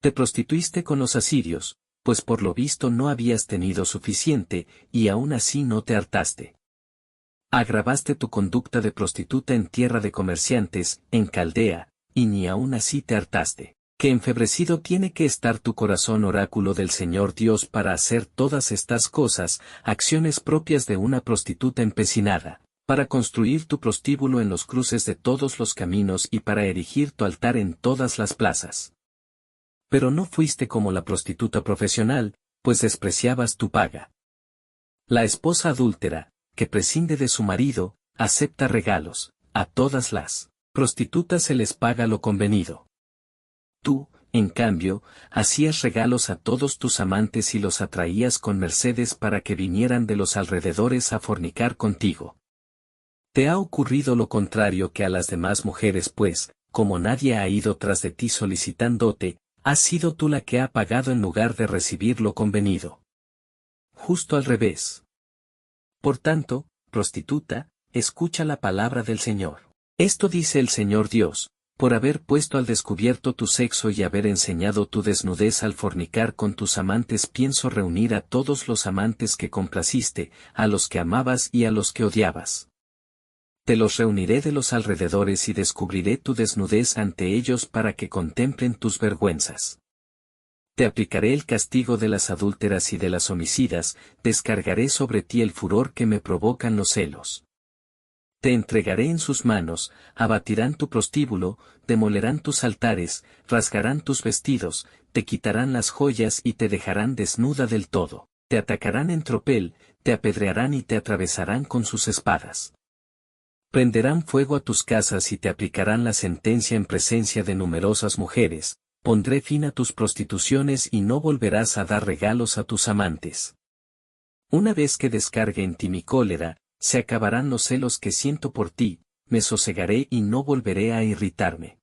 Te prostituiste con los asirios, pues por lo visto no habías tenido suficiente, y aún así no te hartaste. Agravaste tu conducta de prostituta en tierra de comerciantes, en Caldea, y ni aún así te hartaste. Que enfebrecido tiene que estar tu corazón, oráculo del Señor Dios, para hacer todas estas cosas, acciones propias de una prostituta empecinada, para construir tu prostíbulo en los cruces de todos los caminos y para erigir tu altar en todas las plazas. Pero no fuiste como la prostituta profesional, pues despreciabas tu paga. La esposa adúltera, que prescinde de su marido, acepta regalos, a todas las prostitutas se les paga lo convenido. Tú, en cambio, hacías regalos a todos tus amantes y los atraías con mercedes para que vinieran de los alrededores a fornicar contigo. Te ha ocurrido lo contrario que a las demás mujeres, pues, como nadie ha ido tras de ti solicitándote, has sido tú la que ha pagado en lugar de recibir lo convenido. Justo al revés. Por tanto, prostituta, escucha la palabra del Señor. Esto dice el Señor Dios: por haber puesto al descubierto tu sexo y haber enseñado tu desnudez al fornicar con tus amantes, pienso reunir a todos los amantes que complaciste, a los que amabas y a los que odiabas. Te los reuniré de los alrededores y descubriré tu desnudez ante ellos para que contemplen tus vergüenzas. Te aplicaré el castigo de las adúlteras y de las homicidas, descargaré sobre ti el furor que me provocan los celos. Te entregaré en sus manos, abatirán tu prostíbulo, demolerán tus altares, rasgarán tus vestidos, te quitarán las joyas y te dejarán desnuda del todo. Te atacarán en tropel, te apedrearán y te atravesarán con sus espadas. Prenderán fuego a tus casas y te aplicarán la sentencia en presencia de numerosas mujeres. Pondré fin a tus prostituciones y no volverás a dar regalos a tus amantes. Una vez que descargue en ti mi cólera, se acabarán los celos que siento por ti, me sosegaré y no volveré a irritarme.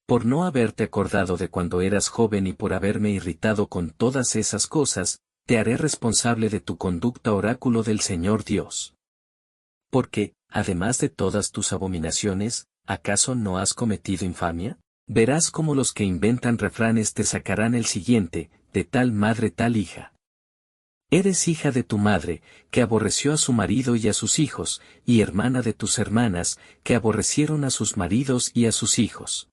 Por no haberte acordado de cuando eras joven y por haberme irritado con todas esas cosas, te haré responsable de tu conducta, oráculo del Señor Dios. Porque, además de todas tus abominaciones, ¿acaso no has cometido infamia? Verás cómo los que inventan refranes te sacarán el siguiente: de tal madre tal hija. Eres hija de tu madre, que aborreció a su marido y a sus hijos, y hermana de tus hermanas, que aborrecieron a sus maridos y a sus hijos.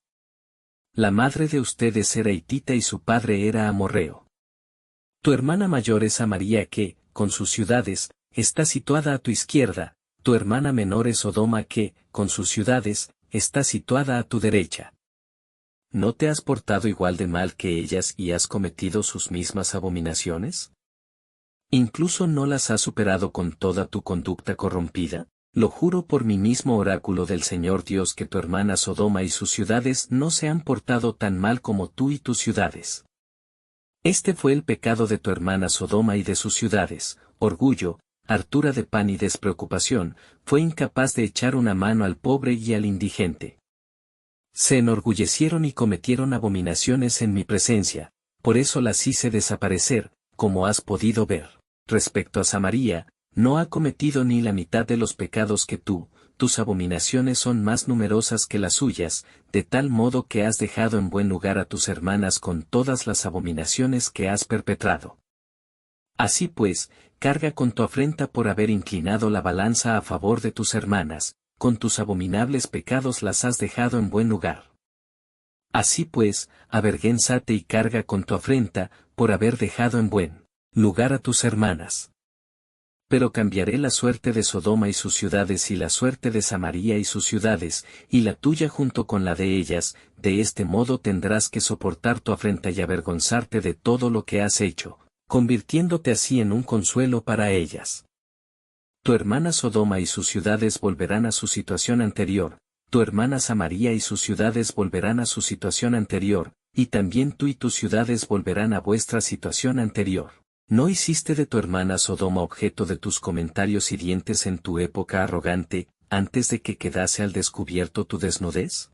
La madre de ustedes era hitita y su padre era amorreo. Tu hermana mayor es Samaria que, con sus ciudades, está situada a tu izquierda, tu hermana menor es Sodoma que, con sus ciudades, está situada a tu derecha. ¿No te has portado igual de mal que ellas y has cometido sus mismas abominaciones? ¿Incluso no las has superado con toda tu conducta corrompida? Lo juro por mi mismo oráculo del Señor Dios que tu hermana Sodoma y sus ciudades no se han portado tan mal como tú y tus ciudades. Este fue el pecado de tu hermana Sodoma y de sus ciudades: orgullo, hartura de pan y despreocupación, fue incapaz de echar una mano al pobre y al indigente. Se enorgullecieron y cometieron abominaciones en mi presencia, por eso las hice desaparecer, como has podido ver. Respecto a Samaria, no ha cometido ni la mitad de los pecados que tú, tus abominaciones son más numerosas que las suyas, de tal modo que has dejado en buen lugar a tus hermanas con todas las abominaciones que has perpetrado. Así pues, carga con tu afrenta por haber inclinado la balanza a favor de tus hermanas, con tus abominables pecados las has dejado en buen lugar. Así pues, avergüénzate y carga con tu afrenta, por haber dejado en buen lugar a tus hermanas. Pero cambiaré la suerte de Sodoma y sus ciudades y la suerte de Samaria y sus ciudades, y la tuya junto con la de ellas, de este modo tendrás que soportar tu afrenta y avergonzarte de todo lo que has hecho, convirtiéndote así en un consuelo para ellas. Tu hermana Sodoma y sus ciudades volverán a su situación anterior, tu hermana Samaria y sus ciudades volverán a su situación anterior, y también tú y tus ciudades volverán a vuestra situación anterior. ¿No hiciste de tu hermana Sodoma objeto de tus comentarios hirientes en tu época arrogante, antes de que quedase al descubierto tu desnudez?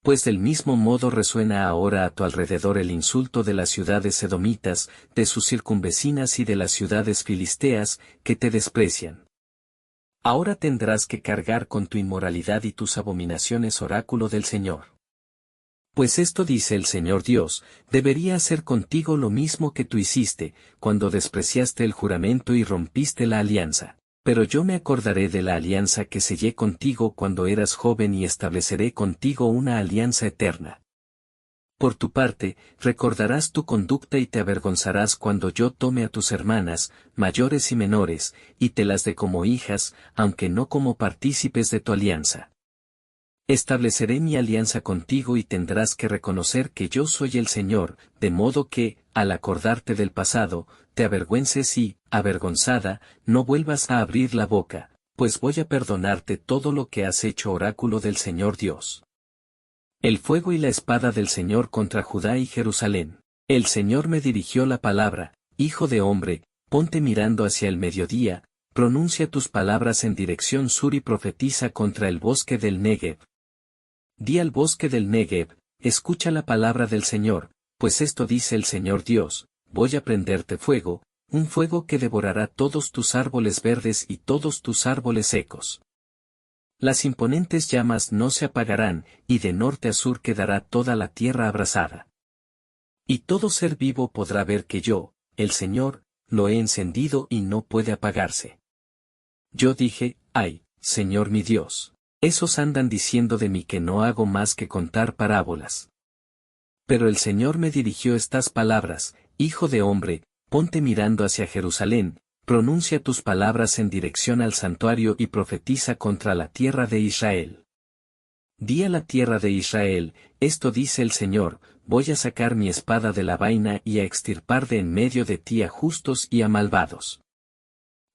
Pues del mismo modo resuena ahora a tu alrededor el insulto de las ciudades edomitas, de sus circunvecinas y de las ciudades filisteas, que te desprecian. Ahora tendrás que cargar con tu inmoralidad y tus abominaciones, oráculo del Señor. Pues esto dice el Señor Dios: debería hacer contigo lo mismo que tú hiciste, cuando despreciaste el juramento y rompiste la alianza. Pero yo me acordaré de la alianza que sellé contigo cuando eras joven y estableceré contigo una alianza eterna. Por tu parte, recordarás tu conducta y te avergonzarás cuando yo tome a tus hermanas, mayores y menores, y te las dé como hijas, aunque no como partícipes de tu alianza. Estableceré mi alianza contigo y tendrás que reconocer que yo soy el Señor, de modo que, al acordarte del pasado, te avergüences y, avergonzada, no vuelvas a abrir la boca, pues voy a perdonarte todo lo que has hecho, oráculo del Señor Dios. El fuego y la espada del Señor contra Judá y Jerusalén. El Señor me dirigió la palabra: hijo de hombre, ponte mirando hacia el mediodía, pronuncia tus palabras en dirección sur y profetiza contra el bosque del Negev. Di al bosque del Negev: escucha la palabra del Señor, pues esto dice el Señor Dios: voy a prenderte fuego, un fuego que devorará todos tus árboles verdes y todos tus árboles secos. Las imponentes llamas no se apagarán, y de norte a sur quedará toda la tierra abrasada. Y todo ser vivo podrá ver que yo, el Señor, lo he encendido y no puede apagarse. Yo dije: ay, Señor mi Dios, esos andan diciendo de mí que no hago más que contar parábolas. Pero el Señor me dirigió estas palabras: hijo de hombre, ponte mirando hacia Jerusalén, pronuncia tus palabras en dirección al santuario y profetiza contra la tierra de Israel. Di a la tierra de Israel: esto dice el Señor: voy a sacar mi espada de la vaina y a extirpar de en medio de ti a justos y a malvados.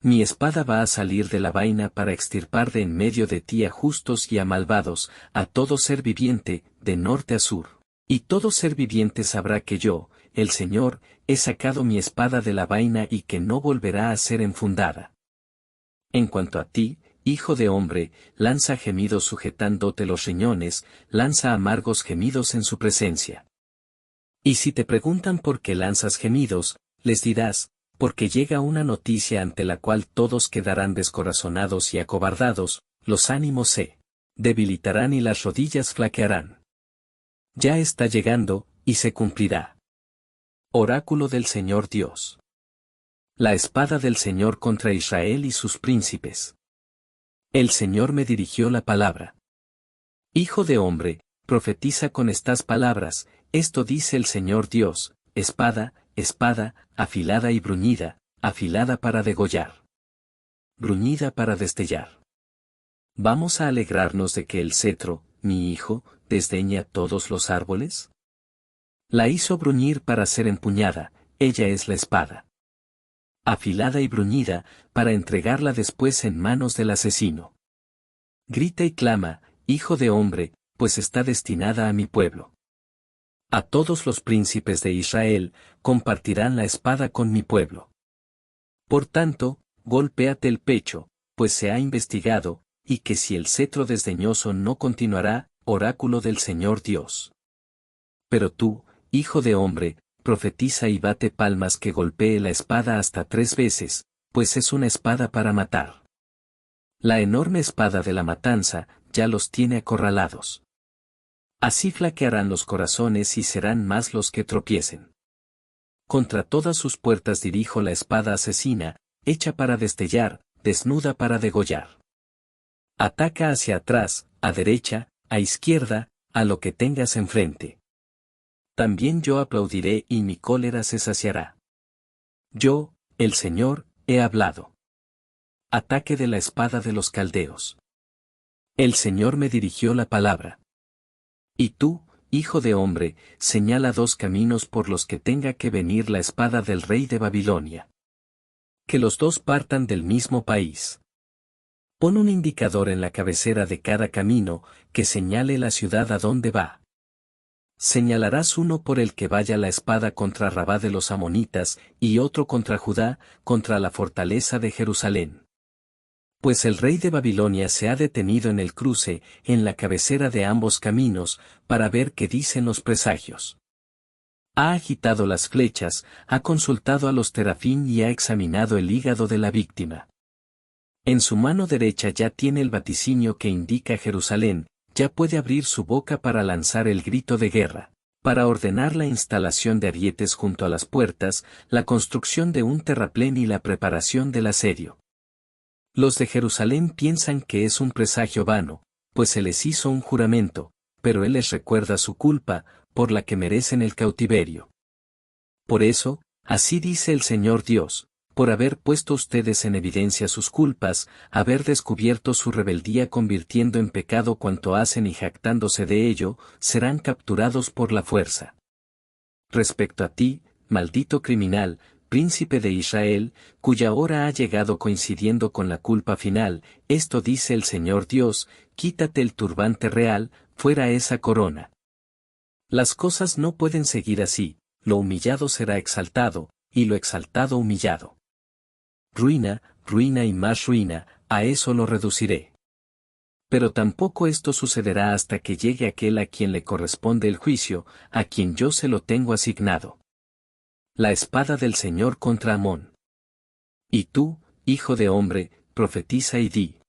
Mi espada va a salir de la vaina para extirpar de en medio de ti a justos y a malvados, a todo ser viviente, de norte a sur. Y todo ser viviente sabrá que yo, el Señor, he sacado mi espada de la vaina y que no volverá a ser enfundada. En cuanto a ti, hijo de hombre, lanza gemidos sujetándote los riñones, lanza amargos gemidos en su presencia. Y si te preguntan por qué lanzas gemidos, les dirás: porque llega una noticia ante la cual todos quedarán descorazonados y acobardados, los ánimos se debilitarán y las rodillas flaquearán. Ya está llegando, y se cumplirá. Oráculo del Señor Dios. La espada del Señor contra Israel y sus príncipes. El Señor me dirigió la palabra: hijo de hombre, profetiza con estas palabras: esto dice el Señor Dios: espada, espada, afilada y bruñida, afilada para degollar, bruñida para destellar. ¿Vamos a alegrarnos de que el cetro, mi hijo, desdeña todos los árboles? La hizo bruñir para ser empuñada, ella es la espada. Afilada y bruñida, para entregarla después en manos del asesino. Grita y clama: hijo de hombre, pues está destinada a mi pueblo. A todos los príncipes de Israel compartirán la espada con mi pueblo. Por tanto, golpéate el pecho, pues se ha investigado, y que si el cetro desdeñoso no continuará, oráculo del Señor Dios. Pero tú, hijo de hombre, profetiza y bate palmas que golpee la espada hasta 3 veces, pues es una espada para matar. La enorme espada de la matanza ya los tiene acorralados. Así flaquearán los corazones y serán más los que tropiecen. Contra todas sus puertas dirijo la espada asesina, hecha para destellar, desnuda para degollar. Ataca hacia atrás, a derecha, a izquierda, a lo que tengas enfrente. También yo aplaudiré y mi cólera se saciará. Yo, el Señor, he hablado. Ataque de la espada de los caldeos. El Señor me dirigió la palabra. Y tú, hijo de hombre, señala 2 caminos por los que tenga que venir la espada del rey de Babilonia. Que los 2 partan del mismo país. Pon un indicador en la cabecera de cada camino, que señale la ciudad a dónde va. Señalarás uno por el que vaya la espada contra Rabá de los amonitas, y otro contra Judá, contra la fortaleza de Jerusalén. Pues el rey de Babilonia se ha detenido en el cruce, en la cabecera de ambos caminos, para ver qué dicen los presagios. Ha agitado las flechas, ha consultado a los terafín y ha examinado el hígado de la víctima. En su mano derecha ya tiene el vaticinio que indica Jerusalén, ya puede abrir su boca para lanzar el grito de guerra, para ordenar la instalación de arietes junto a las puertas, la construcción de un terraplén y la preparación del asedio. Los de Jerusalén piensan que es un presagio vano, pues se les hizo un juramento, pero él les recuerda su culpa, por la que merecen el cautiverio. Por eso, así dice el Señor Dios, por haber puesto ustedes en evidencia sus culpas, haber descubierto su rebeldía convirtiendo en pecado cuanto hacen y jactándose de ello, serán capturados por la fuerza. Respecto a ti, maldito criminal, príncipe de Israel, cuya hora ha llegado coincidiendo con la culpa final, esto dice el Señor Dios, quítate el turbante real, fuera esa corona. Las cosas no pueden seguir así, lo humillado será exaltado, y lo exaltado humillado. Ruina, ruina y más ruina, a eso lo reduciré. Pero tampoco esto sucederá hasta que llegue aquel a quien le corresponde el juicio, a quien yo se lo tengo asignado. La espada del Señor contra Amón. Y tú, hijo de hombre, profetiza y di.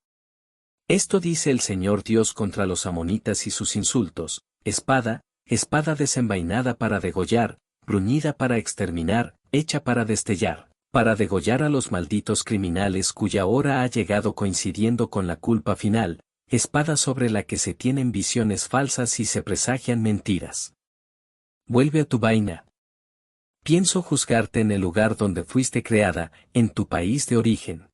Esto dice el Señor Dios contra los amonitas y sus insultos, espada, espada desenvainada para degollar, bruñida para exterminar, hecha para destellar, para degollar a los malditos criminales cuya hora ha llegado coincidiendo con la culpa final, espada sobre la que se tienen visiones falsas y se presagian mentiras. Vuelve a tu vaina. Pienso juzgarte en el lugar donde fuiste creada, en tu país de origen.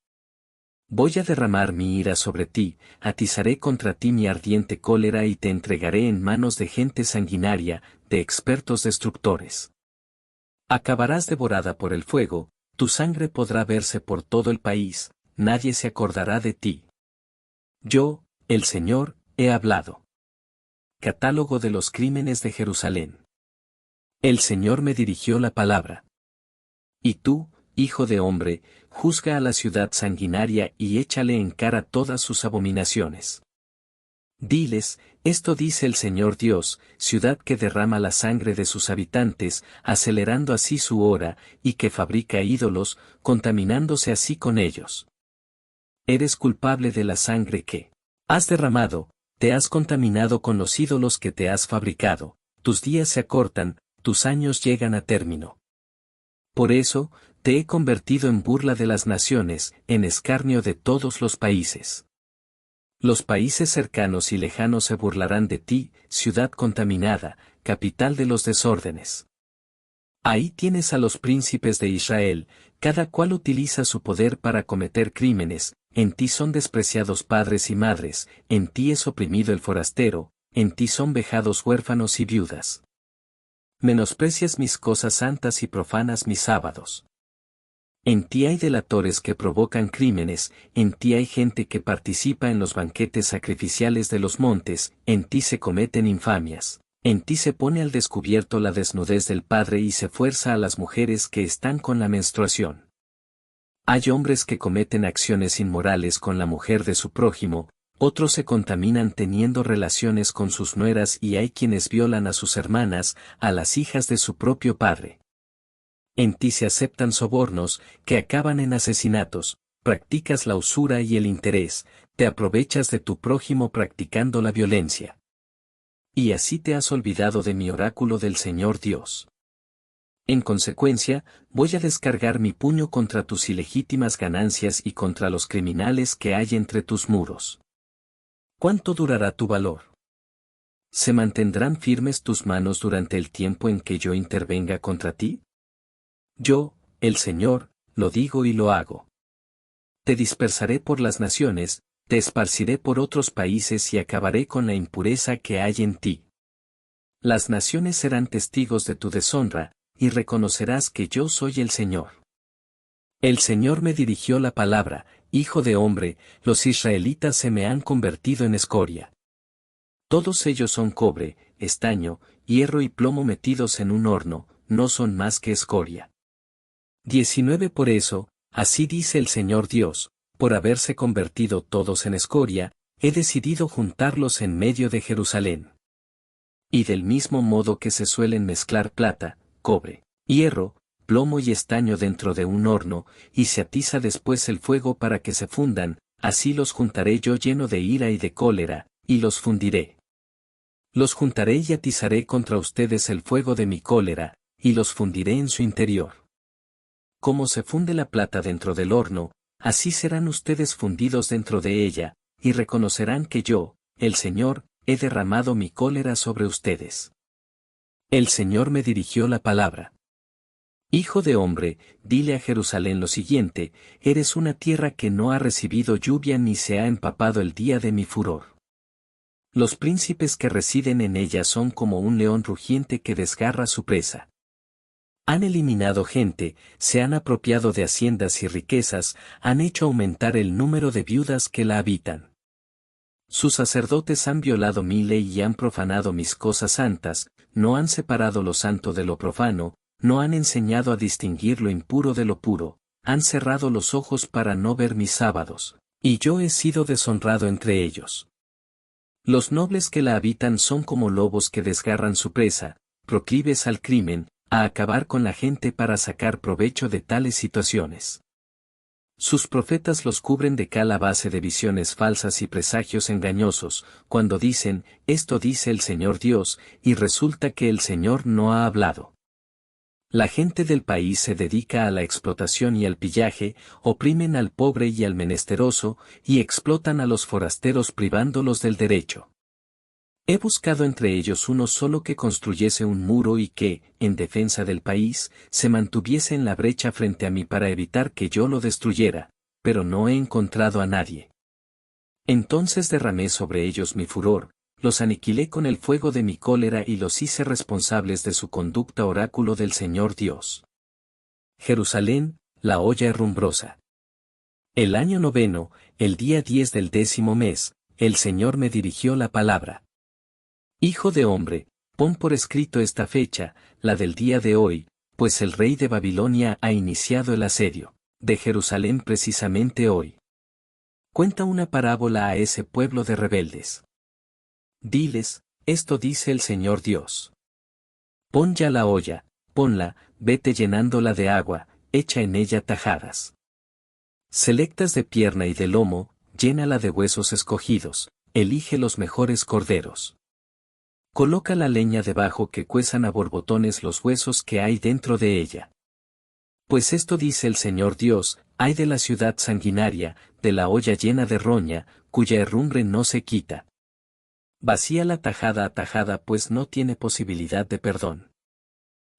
Voy a derramar mi ira sobre ti, atizaré contra ti mi ardiente cólera y te entregaré en manos de gente sanguinaria, de expertos destructores. Acabarás devorada por el fuego, tu sangre podrá verse por todo el país, nadie se acordará de ti. Yo, el Señor, he hablado. Catálogo de los crímenes de Jerusalén. El Señor me dirigió la palabra. Y tú, hijo de hombre, juzga a la ciudad sanguinaria y échale en cara todas sus abominaciones. Diles, esto dice el Señor Dios, ciudad que derrama la sangre de sus habitantes, acelerando así su hora, y que fabrica ídolos, contaminándose así con ellos. Eres culpable de la sangre que has derramado, te has contaminado con los ídolos que te has fabricado, tus días se acortan, tus años llegan a término. Por eso, te he convertido en burla de las naciones, en escarnio de todos los países. Los países cercanos y lejanos se burlarán de ti, ciudad contaminada, capital de los desórdenes. Ahí tienes a los príncipes de Israel, cada cual utiliza su poder para cometer crímenes, en ti son despreciados padres y madres, en ti es oprimido el forastero, en ti son vejados huérfanos y viudas. Menosprecias mis cosas santas y profanas mis sábados. En ti hay delatores que provocan crímenes, en ti hay gente que participa en los banquetes sacrificiales de los montes, en ti se cometen infamias. En ti se pone al descubierto la desnudez del padre y se fuerza a las mujeres que están con la menstruación. Hay hombres que cometen acciones inmorales con la mujer de su prójimo, otros se contaminan teniendo relaciones con sus nueras y hay quienes violan a sus hermanas, a las hijas de su propio padre. En ti se aceptan sobornos, que acaban en asesinatos, practicas la usura y el interés, te aprovechas de tu prójimo practicando la violencia. Y así te has olvidado de mi oráculo del Señor Dios. En consecuencia, voy a descargar mi puño contra tus ilegítimas ganancias y contra los criminales que hay entre tus muros. ¿Cuánto durará tu valor? ¿Se mantendrán firmes tus manos durante el tiempo en que yo intervenga contra ti? Yo, el Señor, lo digo y lo hago. Te dispersaré por las naciones, te esparciré por otros países y acabaré con la impureza que hay en ti. Las naciones serán testigos de tu deshonra, y reconocerás que yo soy el Señor. El Señor me dirigió la palabra: Hijo de hombre, los israelitas se me han convertido en escoria. Todos ellos son cobre, estaño, hierro y plomo metidos en un horno, no son más que escoria. 19 Por eso, así dice el Señor Dios, por haberse convertido todos en escoria, he decidido juntarlos en medio de Jerusalén. Y del mismo modo que se suelen mezclar plata, cobre, hierro, plomo y estaño dentro de un horno, y se atiza después el fuego para que se fundan, así los juntaré yo lleno de ira y de cólera, y los fundiré. Los juntaré y atizaré contra ustedes el fuego de mi cólera, y los fundiré en su interior. Como se funde la plata dentro del horno, así serán ustedes fundidos dentro de ella, y reconocerán que yo, el Señor, he derramado mi cólera sobre ustedes. El Señor me dirigió la palabra. Hijo de hombre, dile a Jerusalén lo siguiente: eres una tierra que no ha recibido lluvia ni se ha empapado el día de mi furor. Los príncipes que residen en ella son como un león rugiente que desgarra su presa. Han eliminado gente, se han apropiado de haciendas y riquezas, han hecho aumentar el número de viudas que la habitan. Sus sacerdotes han violado mi ley y han profanado mis cosas santas, no han separado lo santo de lo profano, no han enseñado a distinguir lo impuro de lo puro, han cerrado los ojos para no ver mis sábados, y yo he sido deshonrado entre ellos. Los nobles que la habitan son como lobos que desgarran su presa, proclives al crimen, a acabar con la gente para sacar provecho de tales situaciones. Sus profetas los cubren de cal a base de visiones falsas y presagios engañosos, cuando dicen: esto dice el Señor Dios, y resulta que el Señor no ha hablado. La gente del país se dedica a la explotación y al pillaje, oprimen al pobre y al menesteroso, y explotan a los forasteros privándolos del derecho. He buscado entre ellos uno solo que construyese un muro y que, en defensa del país, se mantuviese en la brecha frente a mí para evitar que yo lo destruyera, pero no he encontrado a nadie. Entonces derramé sobre ellos mi furor, los aniquilé con el fuego de mi cólera y los hice responsables de su conducta, oráculo del Señor Dios. Jerusalén, la olla herrumbrosa. El año 9, el día 10 del 10º mes, el Señor me dirigió la palabra. Hijo de hombre, pon por escrito esta fecha, la del día de hoy, pues el rey de Babilonia ha iniciado el asedio de Jerusalén precisamente hoy. Cuenta una parábola a ese pueblo de rebeldes. Diles: esto dice el Señor Dios. Pon ya la olla, ponla, vete llenándola de agua, echa en ella tajadas selectas de pierna y de lomo, llénala de huesos escogidos, elige los mejores corderos. Coloca la leña debajo que cuezan a borbotones los huesos que hay dentro de ella. Pues esto dice el Señor Dios: ay de la ciudad sanguinaria, de la olla llena de roña, cuya herrumbre no se quita. Vacíala tajada a tajada, pues no tiene posibilidad de perdón.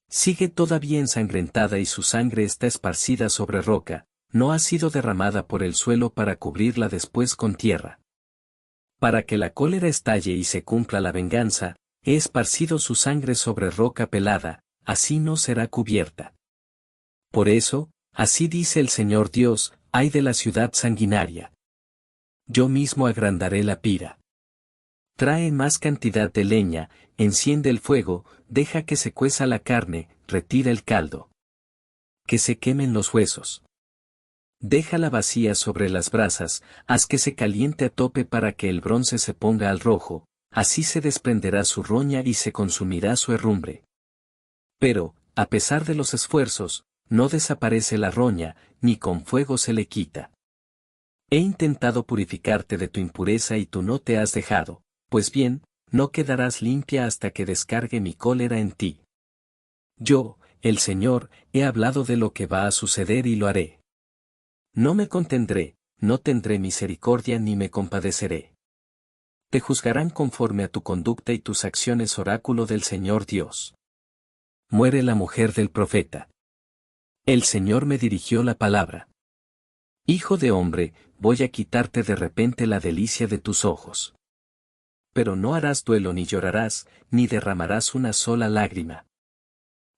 Sigue todavía ensangrentada y su sangre está esparcida sobre roca, no ha sido derramada por el suelo para cubrirla después con tierra. Para que la cólera estalle y se cumpla la venganza, he esparcido su sangre sobre roca pelada, así no será cubierta. Por eso, así dice el Señor Dios: ay de la ciudad sanguinaria. Yo mismo agrandaré la pira. Trae más cantidad de leña, enciende el fuego, deja que se cueza la carne, retira el caldo. Que se quemen los huesos. Déjala vacía sobre las brasas, haz que se caliente a tope para que el bronce se ponga al rojo, así se desprenderá su roña y se consumirá su herrumbre. Pero, a pesar de los esfuerzos, no desaparece la roña, ni con fuego se le quita. He intentado purificarte de tu impureza y tú no te has dejado, pues bien, no quedarás limpia hasta que descargue mi cólera en ti. Yo, el Señor, he hablado de lo que va a suceder y lo haré. No me contendré, no tendré misericordia ni me compadeceré. Te juzgarán conforme a tu conducta y tus acciones, oráculo del Señor Dios. Muere la mujer del profeta. El Señor me dirigió la palabra. Hijo de hombre, voy a quitarte de repente la delicia de tus ojos. Pero no harás duelo ni llorarás, ni derramarás una sola lágrima.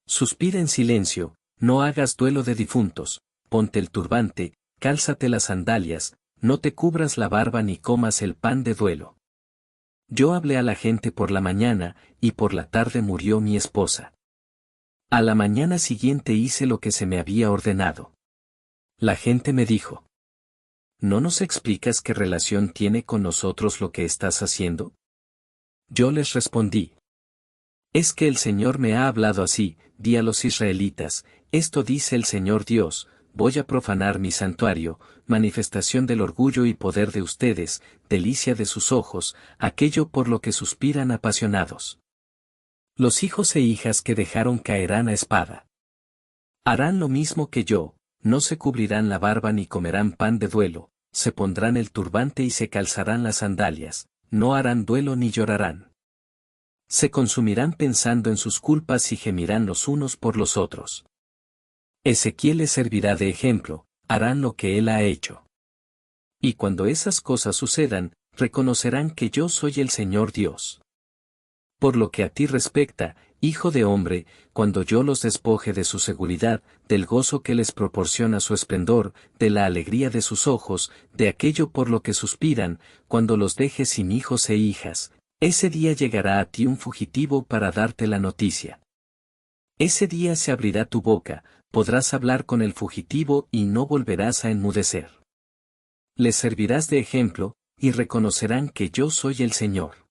Suspira en silencio, no hagas duelo de difuntos, ponte el turbante, cálzate las sandalias, no te cubras la barba ni comas el pan de duelo. Yo hablé a la gente por la mañana, y por la tarde murió mi esposa. A la mañana siguiente hice lo que se me había ordenado. La gente me dijo: ¿no nos explicas qué relación tiene con nosotros lo que estás haciendo? Yo les respondí: es que el Señor me ha hablado así, di a los israelitas, esto dice el Señor Dios, voy a profanar mi santuario, manifestación del orgullo y poder de ustedes, delicia de sus ojos, aquello por lo que suspiran apasionados. Los hijos e hijas que dejaron caerán a espada. Harán lo mismo que yo, no se cubrirán la barba ni comerán pan de duelo, se pondrán el turbante y se calzarán las sandalias, no harán duelo ni llorarán. Se consumirán pensando en sus culpas y gemirán los unos por los otros. Ezequiel les servirá de ejemplo, harán lo que él ha hecho. Y cuando esas cosas sucedan, reconocerán que yo soy el Señor Dios. Por lo que a ti respecta, hijo de hombre, cuando yo los despoje de su seguridad, del gozo que les proporciona su esplendor, de la alegría de sus ojos, de aquello por lo que suspiran, cuando los deje sin hijos e hijas, ese día llegará a ti un fugitivo para darte la noticia. Ese día se abrirá tu boca, podrás hablar con el fugitivo y no volverás a enmudecer. Les servirás de ejemplo, y reconocerán que yo soy el Señor.